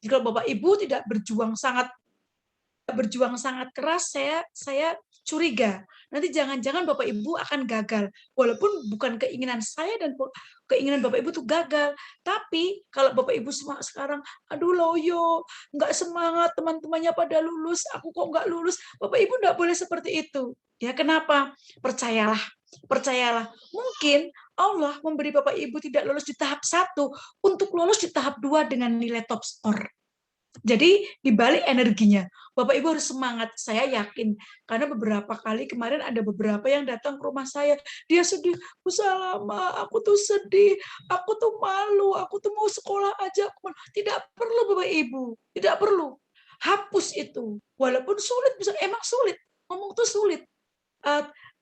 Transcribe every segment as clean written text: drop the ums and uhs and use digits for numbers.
Jika Bapak Ibu tidak berjuang sangat keras, saya curiga nanti jangan-jangan Bapak Ibu akan gagal, walaupun bukan keinginan saya dan keinginan Bapak Ibu itu gagal, tapi kalau Bapak Ibu semua sekarang aduh loyo, nggak semangat, teman-temannya pada lulus, aku kok nggak lulus, Bapak Ibu nggak boleh seperti itu ya. Kenapa? Percayalah, mungkin Allah memberi Bapak Ibu tidak lolos di tahap 1 untuk lolos di tahap 2 dengan nilai top score. Jadi dibalik energinya, Bapak Ibu harus semangat. Saya yakin karena beberapa kali kemarin ada beberapa yang datang ke rumah saya, dia sedih, Bu Salama, aku tuh sedih, aku tuh malu, aku tuh mau sekolah aja. Tidak perlu Bapak Ibu, tidak perlu. Hapus itu. Walaupun sulit, emang sulit. Ngomong tuh sulit.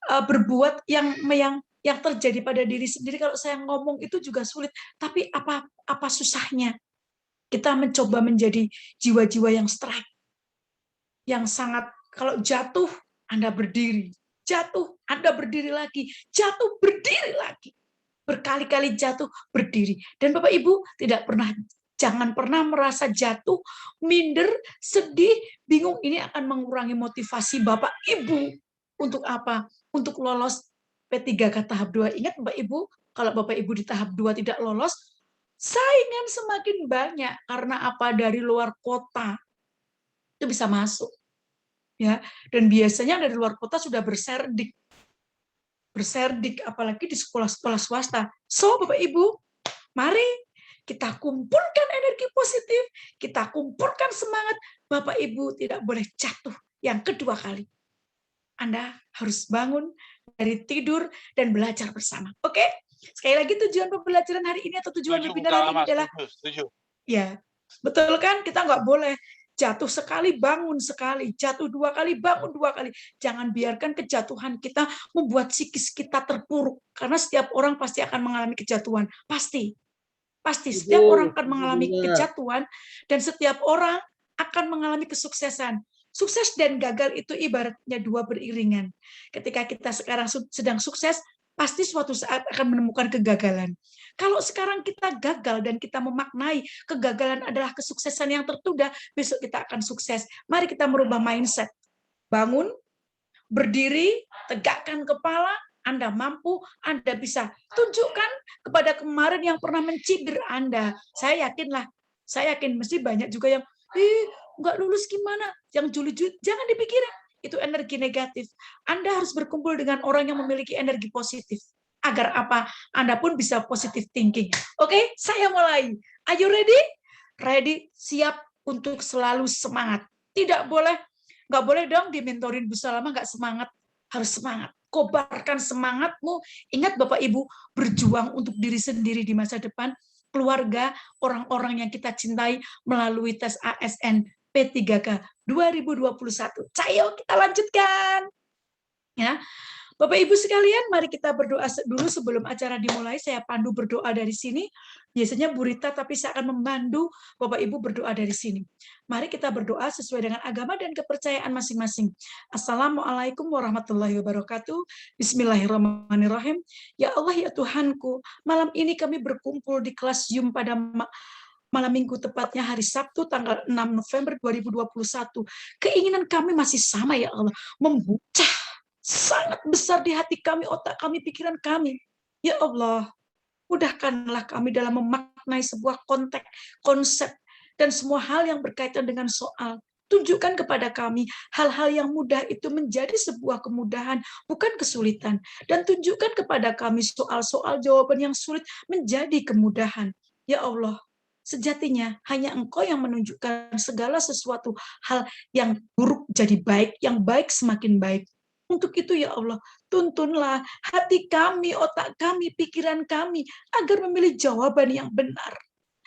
Berbuat yang terjadi pada diri sendiri, kalau saya ngomong itu juga sulit. Tapi apa susahnya? Kita mencoba menjadi jiwa-jiwa yang strike, yang sangat, kalau jatuh, Anda berdiri. Jatuh, Anda berdiri lagi. Jatuh, berdiri lagi. Berkali-kali jatuh, berdiri. Dan Bapak Ibu jangan pernah merasa jatuh, minder, sedih, bingung. Ini akan mengurangi motivasi Bapak Ibu. Untuk apa? Untuk lolos P3K tahap 2. Ingat Bapak Ibu, kalau Bapak Ibu di tahap 2 tidak lolos, saingan semakin banyak. Karena apa? Dari luar kota itu bisa masuk, ya. Dan biasanya dari luar kota sudah berserdik, apalagi di sekolah-sekolah swasta. So Bapak Ibu, mari kita kumpulkan energi positif, kita kumpulkan semangat. Bapak Ibu tidak boleh jatuh yang kedua kali. Anda harus bangun dari tidur dan belajar bersama. Oke? Sekali lagi, tujuan pembelajaran hari ini atau tujuan webinar hari ini adalah, ya, betul kan? Kita nggak boleh jatuh sekali, bangun sekali, jatuh 2 kali, bangun 2 kali. Jangan biarkan kejatuhan kita membuat psikis kita terpuruk, karena setiap orang pasti akan mengalami kejatuhan. Pasti setiap orang akan mengalami kejatuhan, dan setiap orang akan mengalami kesuksesan. Sukses dan gagal itu ibaratnya 2 beriringan. Ketika kita sekarang sedang sukses, pasti suatu saat akan menemukan kegagalan. Kalau sekarang kita gagal dan kita memaknai kegagalan adalah kesuksesan yang tertunda, besok kita akan sukses. Mari kita merubah mindset. Bangun, berdiri, tegakkan kepala, Anda mampu, Anda bisa. Tunjukkan kepada kemarin yang pernah mencibir Anda. Saya yakin mesti banyak juga yang, nggak lulus gimana? Yang juli-juli, jangan dipikirin. Itu energi negatif. Anda harus berkumpul dengan orang yang memiliki energi positif. Agar apa? Anda pun bisa positive thinking. Oke, saya mulai. Are you ready? Ready, siap untuk selalu semangat. Nggak boleh dong dimentorin Bu Salama nggak semangat. Harus semangat. Kobarkan semangatmu. Ingat Bapak Ibu, berjuang untuk diri sendiri di masa depan, keluarga, orang-orang yang kita cintai melalui tes ASN P3K 2021. Cayo, kita lanjutkan. Ya, Bapak Ibu sekalian, mari kita berdoa dulu sebelum acara dimulai. Saya pandu berdoa dari sini. Biasanya Bu Rita, tapi saya akan membantu Bapak Ibu berdoa dari sini. Mari kita berdoa sesuai dengan agama dan kepercayaan masing-masing. Assalamualaikum warahmatullahi wabarakatuh. Bismillahirrahmanirrahim. Ya Allah, ya Tuhanku, malam ini kami berkumpul di kelas Zoom pada malam minggu, tepatnya hari Sabtu tanggal 6 November 2021. Keinginan kami masih sama, ya Allah, membucah sangat besar di hati kami, otak kami, pikiran kami. Ya Allah, mudahkanlah kami dalam memaknai sebuah konteks, konsep, dan semua hal yang berkaitan dengan soal. Tunjukkan kepada kami hal-hal yang mudah itu menjadi sebuah kemudahan, bukan kesulitan. Dan tunjukkan kepada kami soal-soal jawaban yang sulit menjadi kemudahan. Ya Allah, sejatinya hanya Engkau yang menunjukkan segala sesuatu hal yang buruk jadi baik, yang baik semakin baik. Untuk itu ya Allah, tuntunlah hati kami, otak kami, pikiran kami, agar memilih jawaban yang benar.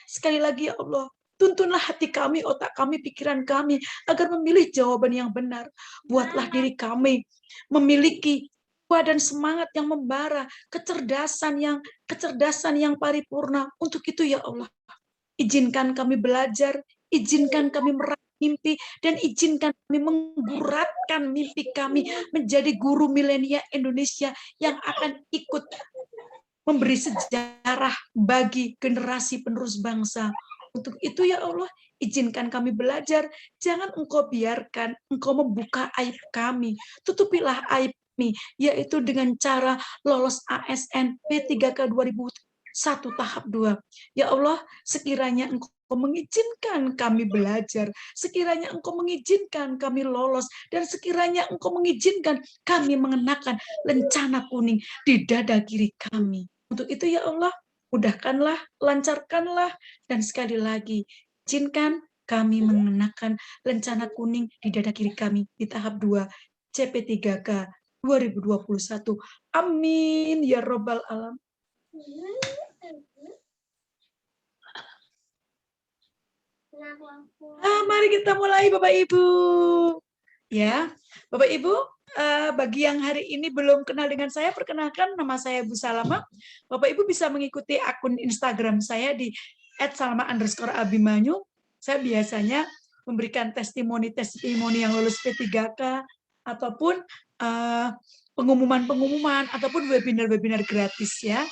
Sekali lagi ya Allah, tuntunlah hati kami, otak kami, pikiran kami, agar memilih jawaban yang benar. Buatlah diri kami memiliki dan semangat yang membara, kecerdasan yang paripurna. Untuk itu ya Allah, izinkan kami belajar, izinkan kami meraih mimpi, dan izinkan kami mengguratkan mimpi kami menjadi guru milenial Indonesia yang akan ikut memberi sejarah bagi generasi penerus bangsa. Untuk itu ya Allah, izinkan kami belajar. Jangan Engkau biarkan Engkau membuka aib kami. Tutupilah aib kami, yaitu dengan cara lolos ASN P3K 2001 tahap 2. Ya Allah, sekiranya Engkau mengizinkan kami belajar, sekiranya Engkau mengizinkan kami lolos, dan sekiranya Engkau mengizinkan kami mengenakan lencana kuning di dada kiri kami. Untuk itu ya Allah, mudahkanlah, lancarkanlah, dan sekali lagi, izinkan kami mengenakan lencana kuning di dada kiri kami di tahap 2 CP3K 2021. Amin ya robbal alam. Mari kita mulai Bapak Ibu. Ya, Bapak Ibu, bagi yang hari ini belum kenal dengan saya, perkenalkan nama saya Bu Salama. Bapak Ibu bisa mengikuti akun Instagram saya di @salama_abimanyu. Saya biasanya memberikan testimoni-testimoni yang lulus P3K ataupun pengumuman-pengumuman ataupun webinar-webinar gratis ya.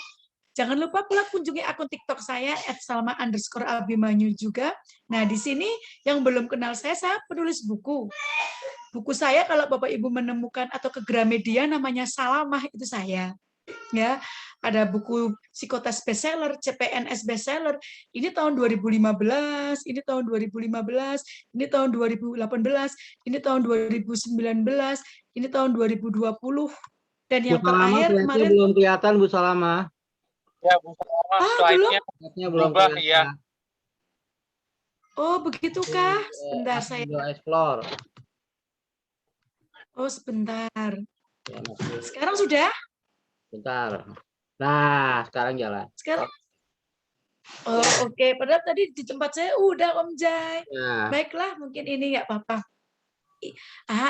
Jangan lupa pula kunjungi akun TikTok saya @salma_abimanyu juga. Nah, di sini yang belum kenal saya penulis buku. Buku saya kalau Bapak Ibu menemukan atau ke Gramedia namanya Salamah, itu saya. Ya, ada buku psikotes bestseller, CPNS bestseller. Ini tahun 2015, ini tahun 2015, ini tahun 2018, ini tahun 2019, ini tahun 2020. Dan yang terakhir kemarin belum kelihatan Bu Salama. Ya, Bu Salama, slide-nya belum berubah, kelihatan. ya. Oh, begitukah? Sebentar saya. Explore. Oh, sebentar. Ya, sekarang sudah? Bentar. Nah, sekarang jalan. Sekarang. Oh, oke. Padahal tadi di tempat saya udah Om Jai. Nah. Baiklah, mungkin ini nggak apa-apa.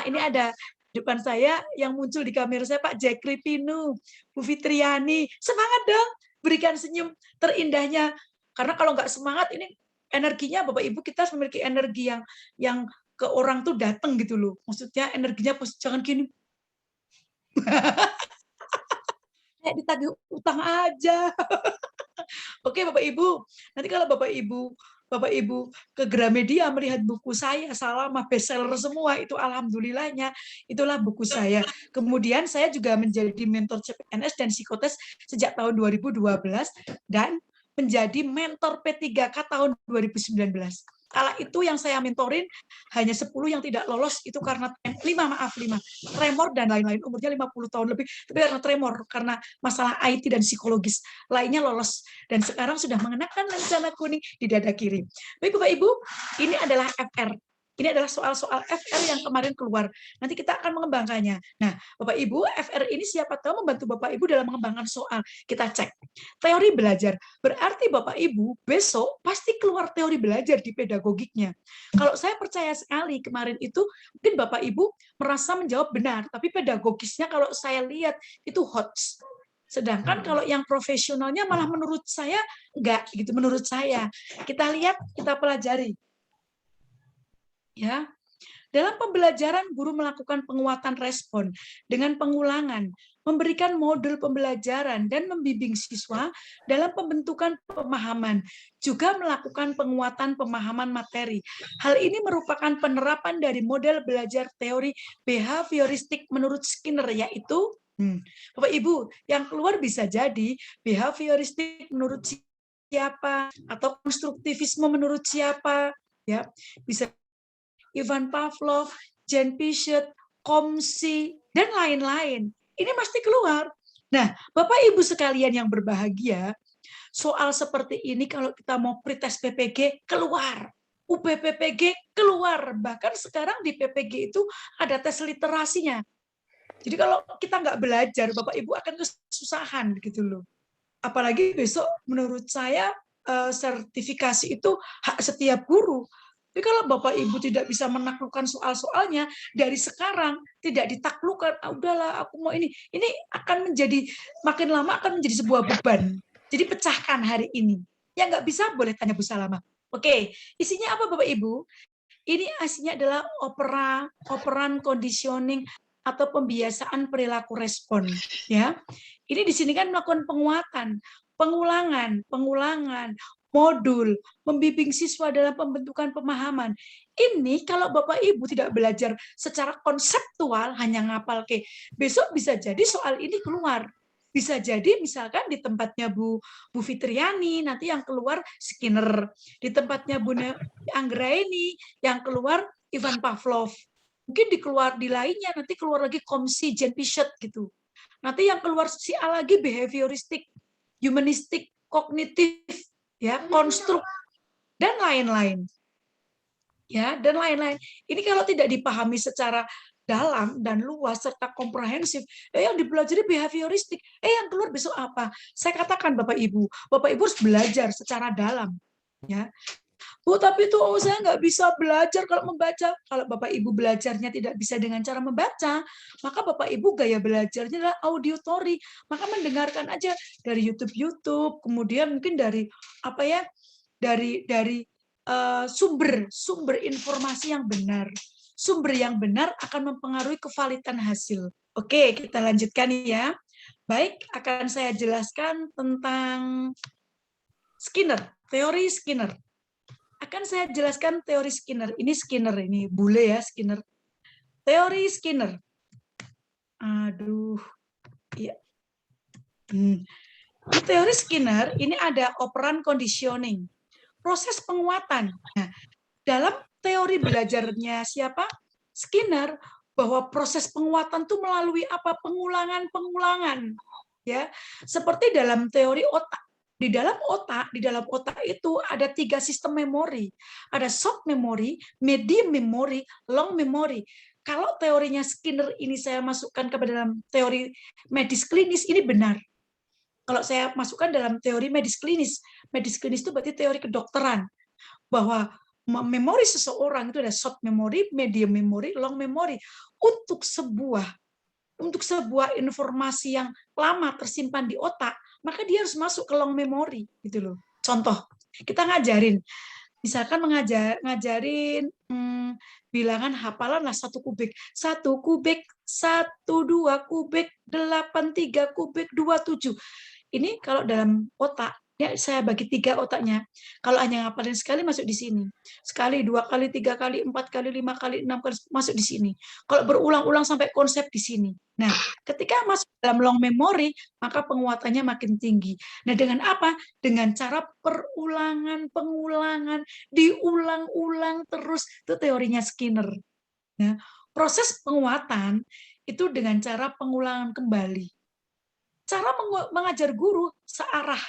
Ini ada depan saya yang muncul di kamera saya Pak Jekri Pinu, Bu Fitriani. Semangat dong, berikan senyum terindahnya. Karena kalau nggak semangat ini energinya Bapak Ibu kita harus memiliki energi yang ke orang tuh datang gitu loh. Maksudnya energinya jangan gini. Kayak ditagih utang aja. Oke Bapak Ibu, nanti kalau Bapak Ibu ke Gramedia melihat buku saya, Salamah bestseller semua, itu alhamdulillahnya, itulah buku saya. Kemudian saya juga menjadi mentor CPNS dan psikotes sejak tahun 2012 dan menjadi mentor P3K tahun 2019. Kala itu yang saya mentorin hanya 10 yang tidak lolos, itu karena 5 tremor dan lain-lain, umurnya 50 tahun lebih, tapi karena tremor, karena masalah IT dan psikologis, lainnya lolos, dan sekarang sudah mengenakan lencana kuning di dada kiri. Baik Bapak Ibu, ini adalah FR. Ini adalah soal-soal FR yang kemarin keluar. Nanti kita akan mengembangkannya. Nah, Bapak Ibu, FR ini siapa tahu membantu Bapak Ibu dalam mengembangkan soal. Kita cek. Teori belajar. Berarti Bapak Ibu, besok pasti keluar teori belajar di pedagogiknya. Kalau saya percaya sekali kemarin itu, mungkin Bapak Ibu merasa menjawab benar, tapi pedagogisnya kalau saya lihat itu hoax. Sedangkan kalau yang profesionalnya malah menurut saya enggak gitu, menurut saya. Kita lihat, kita pelajari. Ya. Dalam pembelajaran, guru melakukan penguatan respon dengan pengulangan, memberikan modul pembelajaran dan membimbing siswa dalam pembentukan pemahaman, juga melakukan penguatan pemahaman materi. Hal ini merupakan penerapan dari model belajar teori behavioristik menurut Skinner, yaitu Bapak Ibu, yang keluar bisa jadi behavioristik menurut siapa atau konstruktivisme menurut siapa, ya. Bisa Ivan Pavlov, Jan Piaget, Komsi, dan lain-lain. Ini pasti keluar. Nah, Bapak Ibu sekalian yang berbahagia, soal seperti ini kalau kita mau pretest PPG, keluar. UPPPG keluar. Bahkan sekarang di PPG itu ada tes literasinya. Jadi kalau kita nggak belajar, Bapak Ibu akan kesusahan gitu loh. Apalagi besok menurut saya sertifikasi itu hak setiap guru. Tapi kalau Bapak Ibu tidak bisa menaklukkan soal-soalnya dari sekarang, tidak ditaklukkan, udahlah aku mau ini akan menjadi makin lama akan menjadi sebuah beban. Jadi pecahkan hari ini. Yang nggak bisa boleh tanya Bu Salama. Oke, isinya apa Bapak Ibu? Ini isinya adalah operan conditioning atau pembiasaan perilaku respon. Ya, ini di sini kan melakukan penguatan, pengulangan, modul, membimbing siswa dalam pembentukan pemahaman. Ini kalau Bapak Ibu tidak belajar secara konseptual, hanya ngapal ke, besok bisa jadi soal ini keluar. Bisa jadi misalkan di tempatnya Bu Fitriani, nanti yang keluar Skinner. Di tempatnya Bu Anggraini, yang keluar Ivan Pavlov. Mungkin di lainnya nanti keluar lagi Komsi Jen Piaget gitu. Nanti yang keluar si A lagi behavioristik, humanistik, kognitif, ya, konstruk, dan lain-lain. Ya, dan lain-lain. Ini kalau tidak dipahami secara dalam dan luas serta komprehensif, yang dipelajari behavioristik, yang keluar besok apa? Saya katakan Bapak Ibu harus belajar secara dalam, ya. Bu, tapi itu saya nggak bisa belajar kalau membaca. Kalau Bapak Ibu belajarnya tidak bisa dengan cara membaca, maka Bapak Ibu gaya belajarnya adalah auditory. Maka mendengarkan aja dari YouTube, kemudian mungkin dari apa ya, dari sumber informasi yang benar. Sumber yang benar akan mempengaruhi kevalitan hasil. Oke, kita lanjutkan ya. Baik, akan saya jelaskan tentang Skinner, teori Skinner. Akan saya jelaskan teori Skinner. Ini Skinner, ini bule ya Skinner. Teori Skinner. Aduh, ya. Di teori Skinner ini ada operan conditioning, proses penguatan. Nah, dalam teori belajarnya siapa? Skinner, bahwa proses penguatan itu melalui apa? Pengulangan. Ya, seperti dalam teori otak. Di dalam otak itu ada 3 sistem memori. Ada short memory, medium memory, long memory. Kalau teorinya Skinner ini saya masukkan ke dalam teori medis klinis, ini benar. Kalau saya masukkan dalam teori medis klinis itu berarti teori kedokteran. Bahwa memori seseorang itu ada short memory, medium memory, long memory. Untuk sebuah informasi yang lama tersimpan di otak, maka dia harus masuk ke long memory gitu loh. Contoh, kita ngajarin, misalkan ngajarin bilangan hafalan lah 1 kubik, 1 kubik, 1, 2 kubik, 8, 3 kubik, 2, 7. Ini kalau dalam otak, ya saya bagi 3 otaknya. Kalau hanya ngapalin sekali masuk di sini. Sekali, 2 kali, 3 kali, 4 kali, 5 kali, 6 kali masuk di sini. Kalau berulang-ulang sampai konsep di sini. Nah, ketika masuk dalam long memory, maka penguatannya makin tinggi. Nah, dengan apa? Dengan cara pengulangan, diulang-ulang terus. Itu teorinya Skinner. Nah, proses penguatan itu dengan cara pengulangan kembali. Cara mengajar guru searah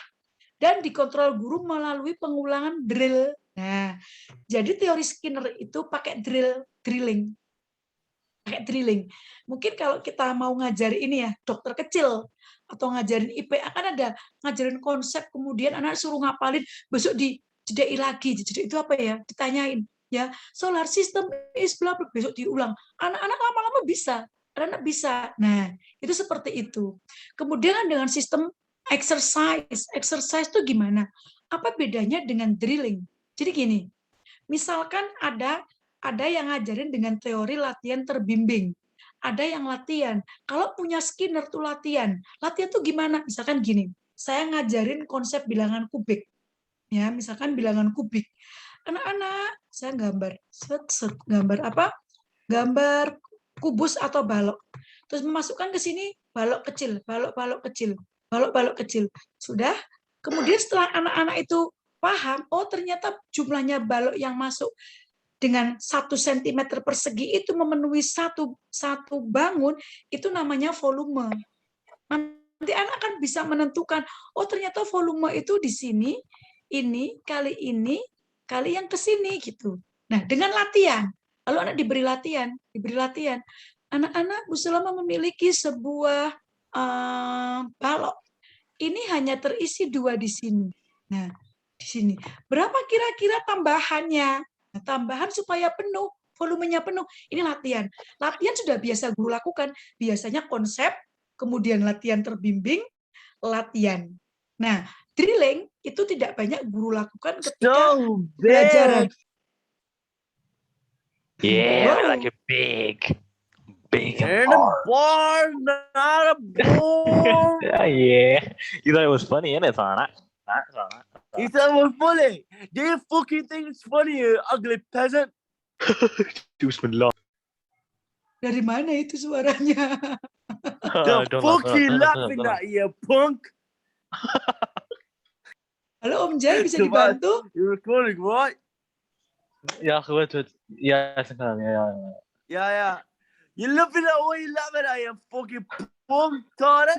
dan dikontrol guru melalui pengulangan drill. Nah, jadi teori Skinner itu pakai drilling. Pakai drilling. Mungkin kalau kita mau ngajari ini ya, dokter kecil atau ngajarin IPA kan ada ngajarin konsep, kemudian anak suruh ngapalin, besok dijedai lagi. Jadi itu apa ya? Ditanyain ya, solar system is bla bla, besok diulang. Anak-anak lama-lama bisa. Anak bisa. Nah, itu seperti itu. Kemudian dengan sistem exercise itu gimana? Apa bedanya dengan drilling? Jadi gini, misalkan ada yang ngajarin dengan teori latihan terbimbing. Ada yang latihan. Kalau punya Skinner tuh latihan. Latihan tuh gimana? Misalkan gini, saya ngajarin konsep bilangan kubik. Ya, misalkan bilangan kubik. Anak-anak, saya gambar apa? Gambar kubus atau balok. Terus memasukkan ke sini balok kecil, balok kecil. Sudah. Kemudian setelah anak-anak itu paham, oh ternyata jumlahnya balok yang masuk dengan 1 cm persegi itu memenuhi satu bangun, itu namanya volume. Nanti anak akan bisa menentukan, oh ternyata volume itu di sini, ini kali yang ke sini gitu. Nah, dengan latihan, lalu anak diberi latihan. Anak-anak Bu Sulama memiliki sebuah balok. Ini hanya terisi 2 di sini. Nah, di sini. Berapa kira-kira tambahannya? Nah, tambahan supaya penuh, volumenya penuh. Ini latihan. Latihan sudah biasa guru lakukan. Biasanya konsep, kemudian latihan terbimbing, latihan. Nah, drilling itu tidak banyak guru lakukan ketika pelajaran. Yeah, Wow. like a big In a bar, not a bull. yeah. You thought it was funny, innit, Sarna? He said we're funny. Do you fucking think it's funny, you ugly peasant? Bismillah. Dari mana itu suaranya? The fuck you laughing at, you punk? Halo Om Jai, bisa Coba. dibantu? You're recording, right? Ya, ya sekarang ya. Yeah. You're laughing at what you're laughing at, you fucking punk, Tara.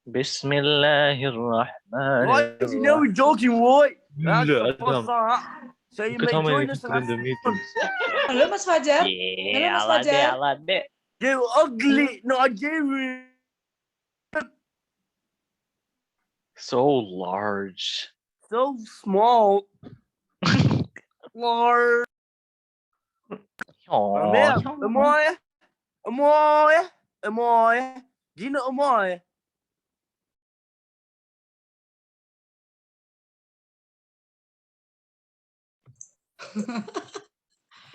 Bismillahirrahmanirrahim. Right, you know we're joking, right? That's the Yeah, first time. So you may join us and have fun. Halo Mas Fajar. Halo Mas Fajar. Alade. You ugly Nigerian. So large. So small. Lord. Oh, Amoy. Do you know Amoy?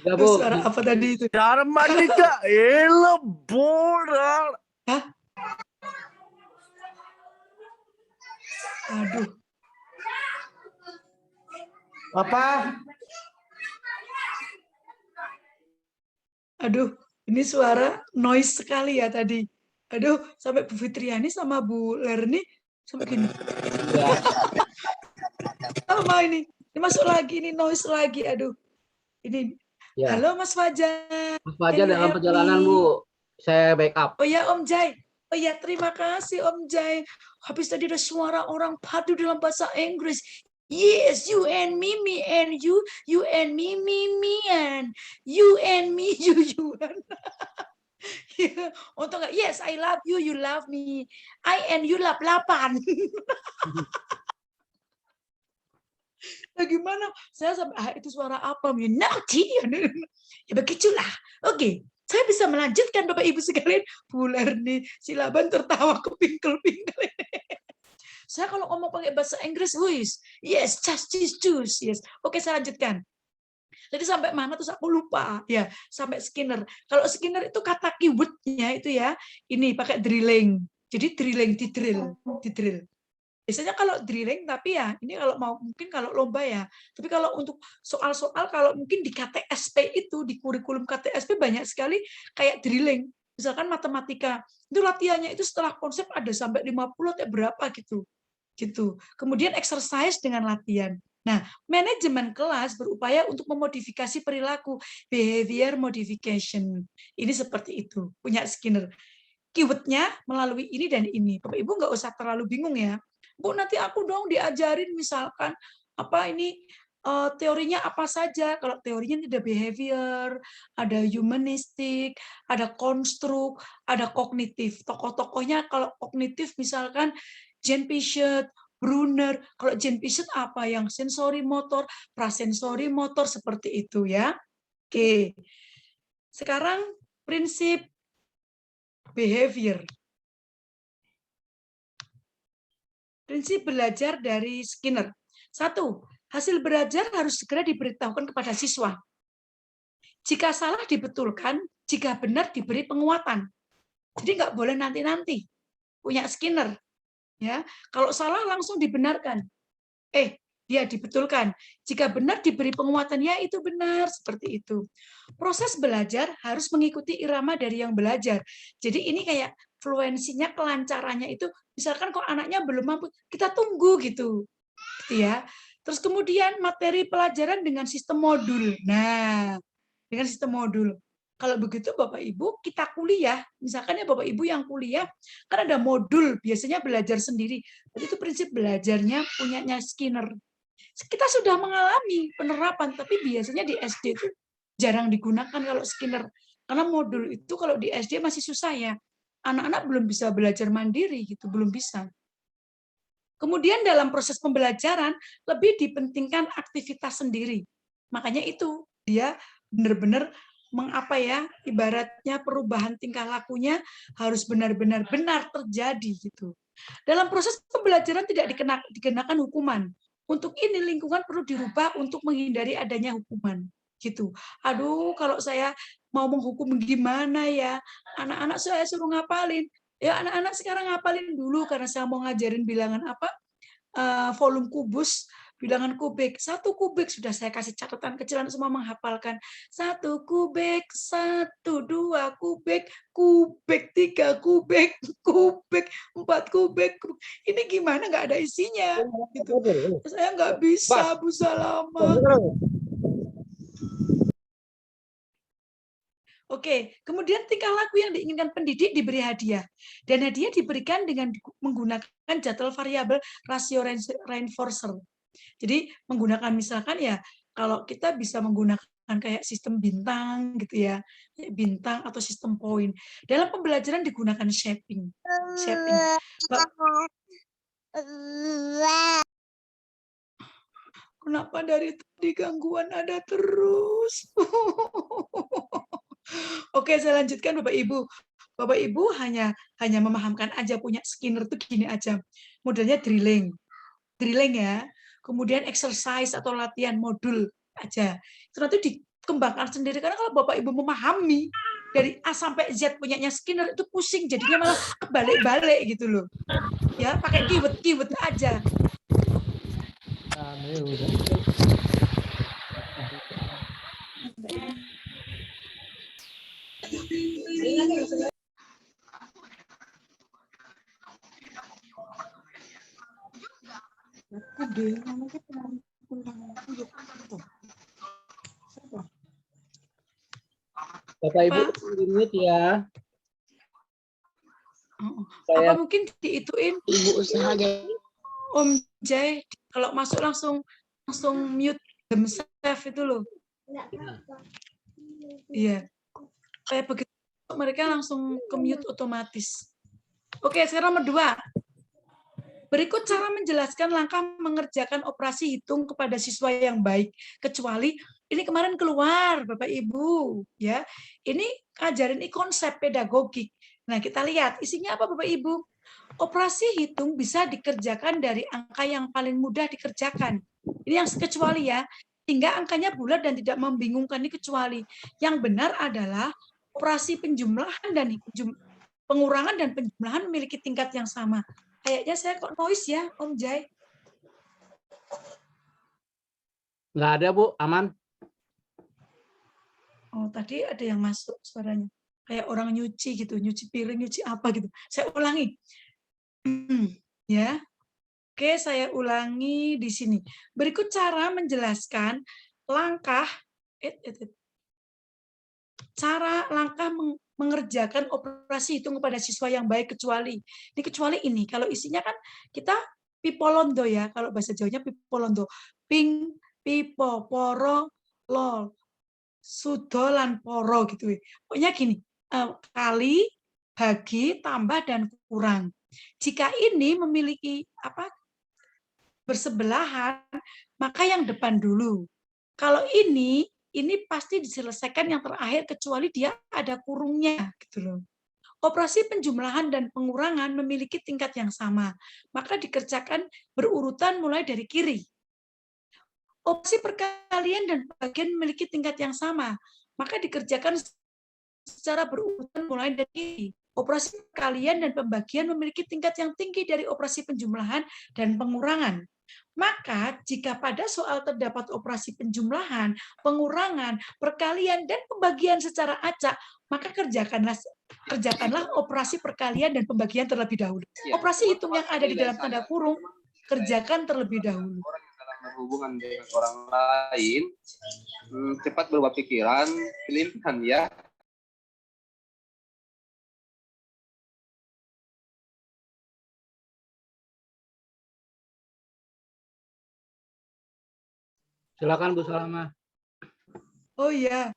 Udah, Itu Bu. suara apa tadi itu? Cara manika ela borar. Aduh. Apa? Aduh, ini suara noise sekali ya tadi. Aduh, sampai Bu Fitriani sama Bu Lerni sampai gini. Ya. Sama ini. Ini masuk lagi, ini noise lagi. Aduh. Ini. Ya. Halo Mas Fajar. Mas Fajar Can you dalam help perjalanan, me? Bu. Saya backup. Oh ya Om Jai. Oh ya, terima kasih Om Jai. Habis tadi ada suara orang padu dalam bahasa Inggris. Yes, you and me and you and me and you and me, you and. Ya, untung nggak, yes, I love you, you love me. I and you lap-lapan. Nah, gimana? Saya sampai, itu suara apa? Naughty. Ya begitulah. Oke. Saya bisa melanjutkan Bapak Ibu sekalian. Bu Lerni Silaban tertawa kepingkel-pingkel. Saya kalau ngomong pakai bahasa Inggris, yes, juice, yes. Oke, saya lanjutkan. Jadi sampai mana terus aku lupa. Ya, sampai Skinner. Kalau Skinner itu kata keyword-nya itu ya, ini pakai drilling. Jadi drilling, didrill. Biasanya kalau drilling, tapi ya ini kalau mau mungkin kalau lomba ya. Tapi kalau untuk soal-soal kalau mungkin di KTSP itu, di kurikulum KTSP banyak sekali kayak drilling. Misalkan matematika, itu latihannya itu setelah konsep ada sampai 50 atau berapa gitu. Kemudian exercise dengan latihan. Nah, manajemen kelas berupaya untuk memodifikasi perilaku, behavior modification. Ini seperti itu, punya Skinner. Keyword-nya melalui ini dan ini. Bapak Ibu nggak usah terlalu bingung ya. Bu, nanti aku dong diajarin misalkan apa ini teorinya apa saja. Kalau teorinya ada behavior, ada humanistik, ada konstruk, ada kognitif. Tokoh-tokohnya kalau kognitif misalkan Jean Piaget, Brunner. Kalau Jean Piaget apa yang sensori motor, prasensori motor seperti itu ya. Oke. Sekarang prinsip behavior. Prinsip belajar dari Skinner. 1. Hasil belajar harus segera diberitahukan kepada siswa. Jika salah dibetulkan, jika benar diberi penguatan. Jadi nggak boleh nanti-nanti. Punya Skinner. Ya, kalau salah langsung dibenarkan. Dia dibetulkan. Jika benar diberi penguatan, ya itu benar, seperti itu. Proses belajar harus mengikuti irama dari yang belajar. Jadi ini kayak fluensinya, kelancarannya itu, misalkan kok anaknya belum mampu, kita tunggu gitu ya. Terus kemudian materi pelajaran dengan sistem modul. Nah, dengan sistem modul. Kalau begitu Bapak Ibu, kita kuliah, misalkan ya Bapak Ibu yang kuliah, kan ada modul, biasanya belajar sendiri. Jadi itu prinsip belajarnya punyanya Skinner. Kita sudah mengalami penerapan, tapi biasanya di SD itu jarang digunakan kalau Skinner. Karena modul itu kalau di SD masih susah ya. Anak-anak belum bisa belajar mandiri, gitu, belum bisa. Kemudian dalam proses pembelajaran, lebih dipentingkan aktivitas sendiri. Makanya itu, dia benar-benar ibaratnya perubahan tingkah lakunya harus benar-benar terjadi gitu. Dalam proses pembelajaran tidak dikenakan hukuman. Untuk ini lingkungan perlu dirubah untuk menghindari adanya hukuman gitu. Aduh, kalau saya mau menghukum gimana ya? Anak-anak saya suruh ngapalin. Ya anak-anak sekarang ngapalin dulu karena saya mau ngajarin bilangan apa? Volume kubus, bilangan kubik. 1 kubik sudah saya kasih catatan kecilan semua menghafalkan. 1 kubik, 1, 2 kubik, kubik, 3 kubik, kubik, 4 kubik. Ini gimana nggak ada isinya? Gitu. Saya nggak bisa, Bu Salama. Oke, kemudian tingkah laku yang diinginkan pendidik diberi hadiah. Dan hadiah diberikan dengan menggunakan jadwal variabel rasio reinforcer. Jadi menggunakan misalkan ya, kalau kita bisa menggunakan kayak sistem bintang gitu ya, bintang atau sistem poin. Dalam pembelajaran digunakan shaping. Kenapa dari tadi gangguan ada terus? Oke, saya lanjutkan Bapak Ibu. Bapak Ibu hanya memahamkan aja, punya Skinner tuh gini aja. Modelnya drilling. Drilling ya. Kemudian exercise atau latihan modul aja. Itu nanti dikembangkan sendiri karena kalau Bapak Ibu memahami dari A sampai Z punyanya Skinner itu pusing, jadinya malah kebalik-balik gitu loh. Ya, pakai keyword aja. Bapak Ibu limit ya. Apa mungkin diituin Ibu usaha deh. Om Jai kalau masuk langsung mute themselves itu loh. Iya. Kayak begitu mereka langsung ke mute otomatis. Oke, sekarang nomor 2. Berikut cara menjelaskan langkah mengerjakan operasi hitung kepada siswa yang baik, kecuali ini kemarin keluar Bapak Ibu, ya. Ini ajarin ini konsep pedagogik. Nah, kita lihat isinya apa Bapak Ibu? Operasi hitung bisa dikerjakan dari angka yang paling mudah dikerjakan. Ini yang kecuali ya, hingga angkanya bulat dan tidak membingungkan, ini kecuali. Yang benar adalah operasi penjumlahan dan pengurangan dan penjumlahan memiliki tingkat yang sama. Kayaknya saya kok noise ya, Om Jai. Nggak ada, Bu. Aman. Oh, tadi ada yang masuk suaranya. Kayak orang nyuci gitu, nyuci piring, nyuci apa gitu. Saya ulangi. Ya. Oke, saya ulangi di sini. Berikut cara menjelaskan langkah mengerjakan operasi hitung kepada siswa yang baik, kecuali. Ini kecuali ini. Kalau isinya kan kita pipolondo ya. Kalau bahasa Jawanya pipolondo. Ping, pipo, poro, lol. Sudolan, poro gitu. Pokoknya gini. Kali, bagi, tambah, dan kurang. Jika ini memiliki bersebelahan, maka yang depan dulu. Kalau ini pasti diselesaikan yang terakhir kecuali dia ada kurungnya gitu loh. Operasi penjumlahan dan pengurangan memiliki tingkat yang sama, maka dikerjakan berurutan mulai dari kiri. Operasi perkalian dan pembagian memiliki tingkat yang sama, maka dikerjakan secara berurutan mulai dari kiri. Operasi perkalian dan pembagian memiliki tingkat yang tinggi dari operasi penjumlahan dan pengurangan. Maka jika pada soal terdapat operasi penjumlahan, pengurangan, perkalian, dan pembagian secara acak, maka kerjakanlah operasi perkalian dan pembagian terlebih dahulu. Operasi hitung yang ada di dalam tanda kurung, kerjakan terlebih dahulu. Orang yang dalam berhubungan dengan orang lain, cepat berubah pikiran, pilihan ya. Silakan Bu Salama. Oh iya.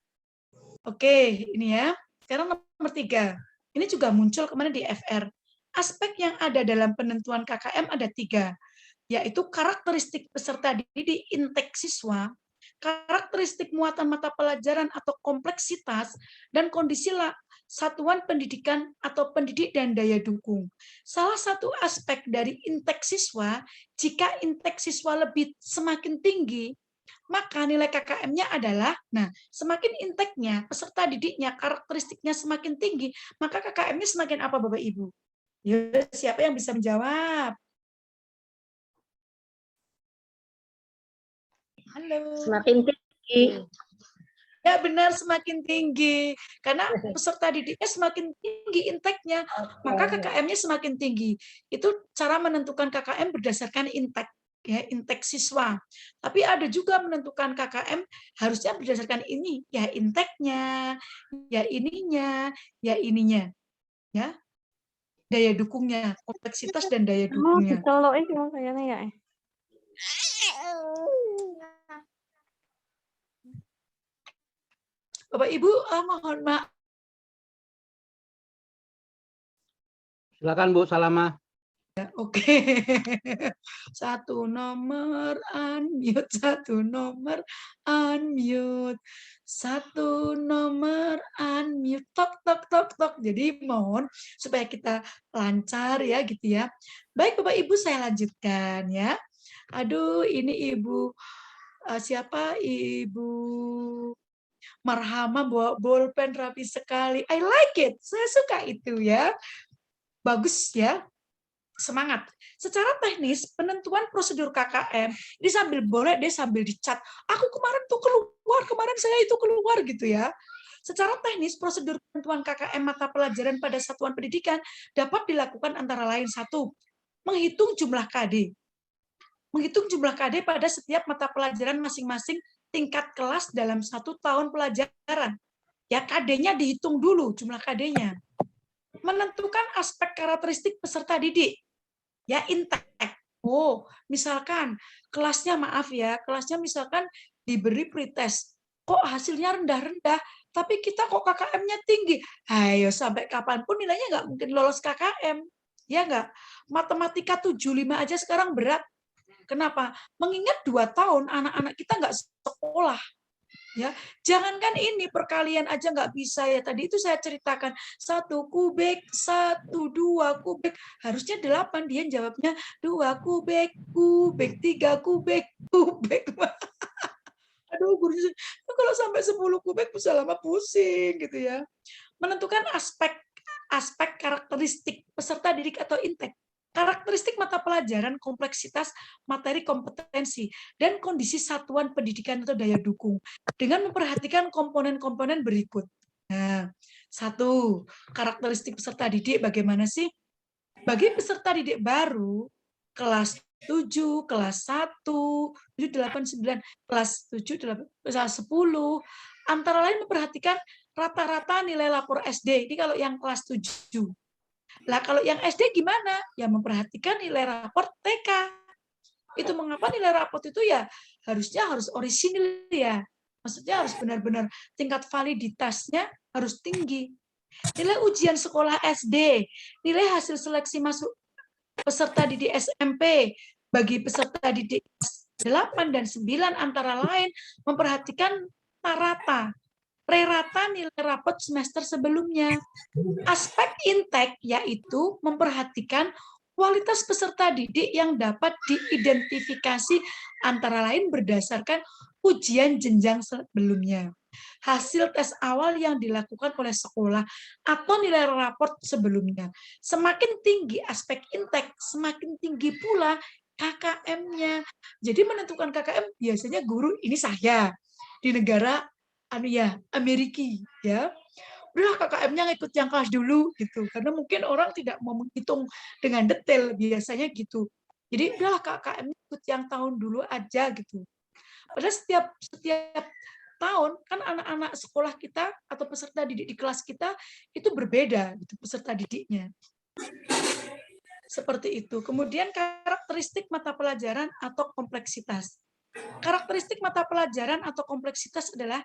Oke, ini ya. Sekarang nomor 3. Ini juga muncul kemarin di FR. Aspek yang ada dalam penentuan KKM ada 3, yaitu karakteristik peserta didik, intake siswa, karakteristik muatan mata pelajaran atau kompleksitas, dan kondisi satuan pendidikan atau pendidik dan daya dukung. Salah satu aspek dari intake siswa, jika intake siswa semakin tinggi, maka nilai KKM-nya adalah, semakin intake-nya, peserta didiknya, karakteristiknya semakin tinggi, maka KKM-nya semakin apa Bapak Ibu? Yuk, siapa yang bisa menjawab? Halo. Semakin tinggi. Ya benar, semakin tinggi. Karena peserta didiknya semakin tinggi intake-nya, maka KKM-nya semakin tinggi. Itu cara menentukan KKM berdasarkan intake, ya, intake siswa. Tapi ada juga menentukan KKM harusnya berdasarkan ini, ya intake-nya, ya ininya, ya ininya. Ya. Daya dukungnya, kompleksitas dan daya dukungnya. Kalau ini kayaknya ya. Bapak Ibu, mohon maaf. Silakan Bu Salama. Oke. Satu nomor unmute, satu nomor unmute. Satu nomor unmute. Tok tok tok tok. Jadi mohon supaya kita lancar ya gitu ya. Baik Bapak Ibu, saya lanjutkan ya. Aduh, ini Ibu siapa? Ibu Marhama bawa bolpen rapi sekali. I like it. Saya suka itu ya. Bagus ya. Semangat. Secara teknis, penentuan prosedur KKM, ini sambil boleh dia sambil dicat. Aku kemarin tuh keluar, kemarin saya itu keluar gitu ya. Secara teknis, prosedur penentuan KKM mata pelajaran pada satuan pendidikan dapat dilakukan antara lain satu, menghitung jumlah KD. Menghitung jumlah KD pada setiap mata pelajaran masing-masing tingkat kelas dalam 1 tahun pelajaran. Ya, KD-nya dihitung dulu, jumlah KD-nya. Menentukan aspek karakteristik peserta didik. Ya, intake. Oh, misalkan kelasnya, maaf ya, kelasnya misalkan diberi pretest. Kok hasilnya rendah-rendah, tapi kita kok KKM-nya tinggi. Ayo, sampai kapanpun nilainya nggak mungkin lolos KKM. Ya nggak? Matematika 75 aja sekarang berat. Kenapa? Mengingat 2 tahun anak-anak kita nggak sekolah. Ya, jangankan ini perkalian aja nggak bisa ya. Tadi itu saya ceritakan 1 kubik, 1, 2 kubik, harusnya 8. Dia jawabnya 2 kubik, kubik, 3 kubik, kubik. Aduh, gurunya kalau sampai 10 kubik bisa lama pusing gitu ya. Menentukan aspek karakteristik peserta didik atau intake. Karakteristik mata pelajaran, kompleksitas, materi kompetensi, dan kondisi satuan pendidikan atau daya dukung, dengan memperhatikan komponen-komponen berikut. Nah, 1, karakteristik peserta didik bagaimana sih? Bagi peserta didik baru, kelas 7, kelas 1, 7, 8, 9, kelas 7, 8, kelas 10, antara lain memperhatikan rata-rata nilai lapor SD. Ini kalau yang kelas 7. Lah kalau yang SD gimana? Ya memperhatikan nilai raport TK. Itu mengapa nilai raport itu ya harusnya harus orisinil ya. Maksudnya harus benar-benar tingkat validitasnya harus tinggi. Nilai ujian sekolah SD, nilai hasil seleksi masuk peserta didik SMP bagi peserta didik 8 dan 9 antara lain memperhatikan rata nilai rapot semester sebelumnya. Aspek intake yaitu memperhatikan kualitas peserta didik yang dapat diidentifikasi antara lain berdasarkan ujian jenjang sebelumnya, hasil tes awal yang dilakukan oleh sekolah, atau nilai raport sebelumnya. Semakin tinggi aspek intake, semakin tinggi pula KKM-nya. Jadi menentukan KKM biasanya guru, ini saya di negara Amerika ya. Udah KKM-nya ngikut yang kelas dulu gitu. Karena mungkin orang tidak mau menghitung dengan detail biasanya gitu. Jadi udahlah KKM ikut yang tahun dulu aja gitu. Padahal setiap tahun kan anak-anak sekolah kita atau peserta didik di kelas kita itu berbeda gitu peserta didiknya. Seperti itu. Kemudian karakteristik mata pelajaran atau kompleksitas. Karakteristik mata pelajaran atau kompleksitas adalah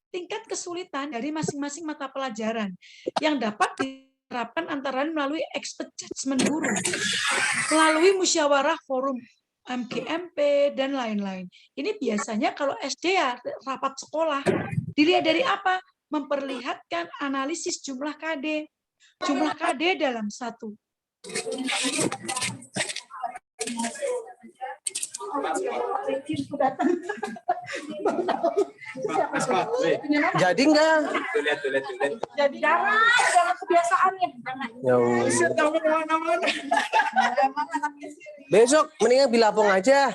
tingkat kesulitan dari masing-masing mata pelajaran yang dapat diterapkan antara lain melalui expert judgment guru, melalui musyawarah forum MGMP, dan lain-lain. Ini biasanya kalau SD ya rapat sekolah. Dilihat dari apa? Memperlihatkan analisis jumlah KD. Jumlah KD dalam 1. Jadi enggak? Jadi jangan kebiasaannya. Besok mendingan bilapong aja.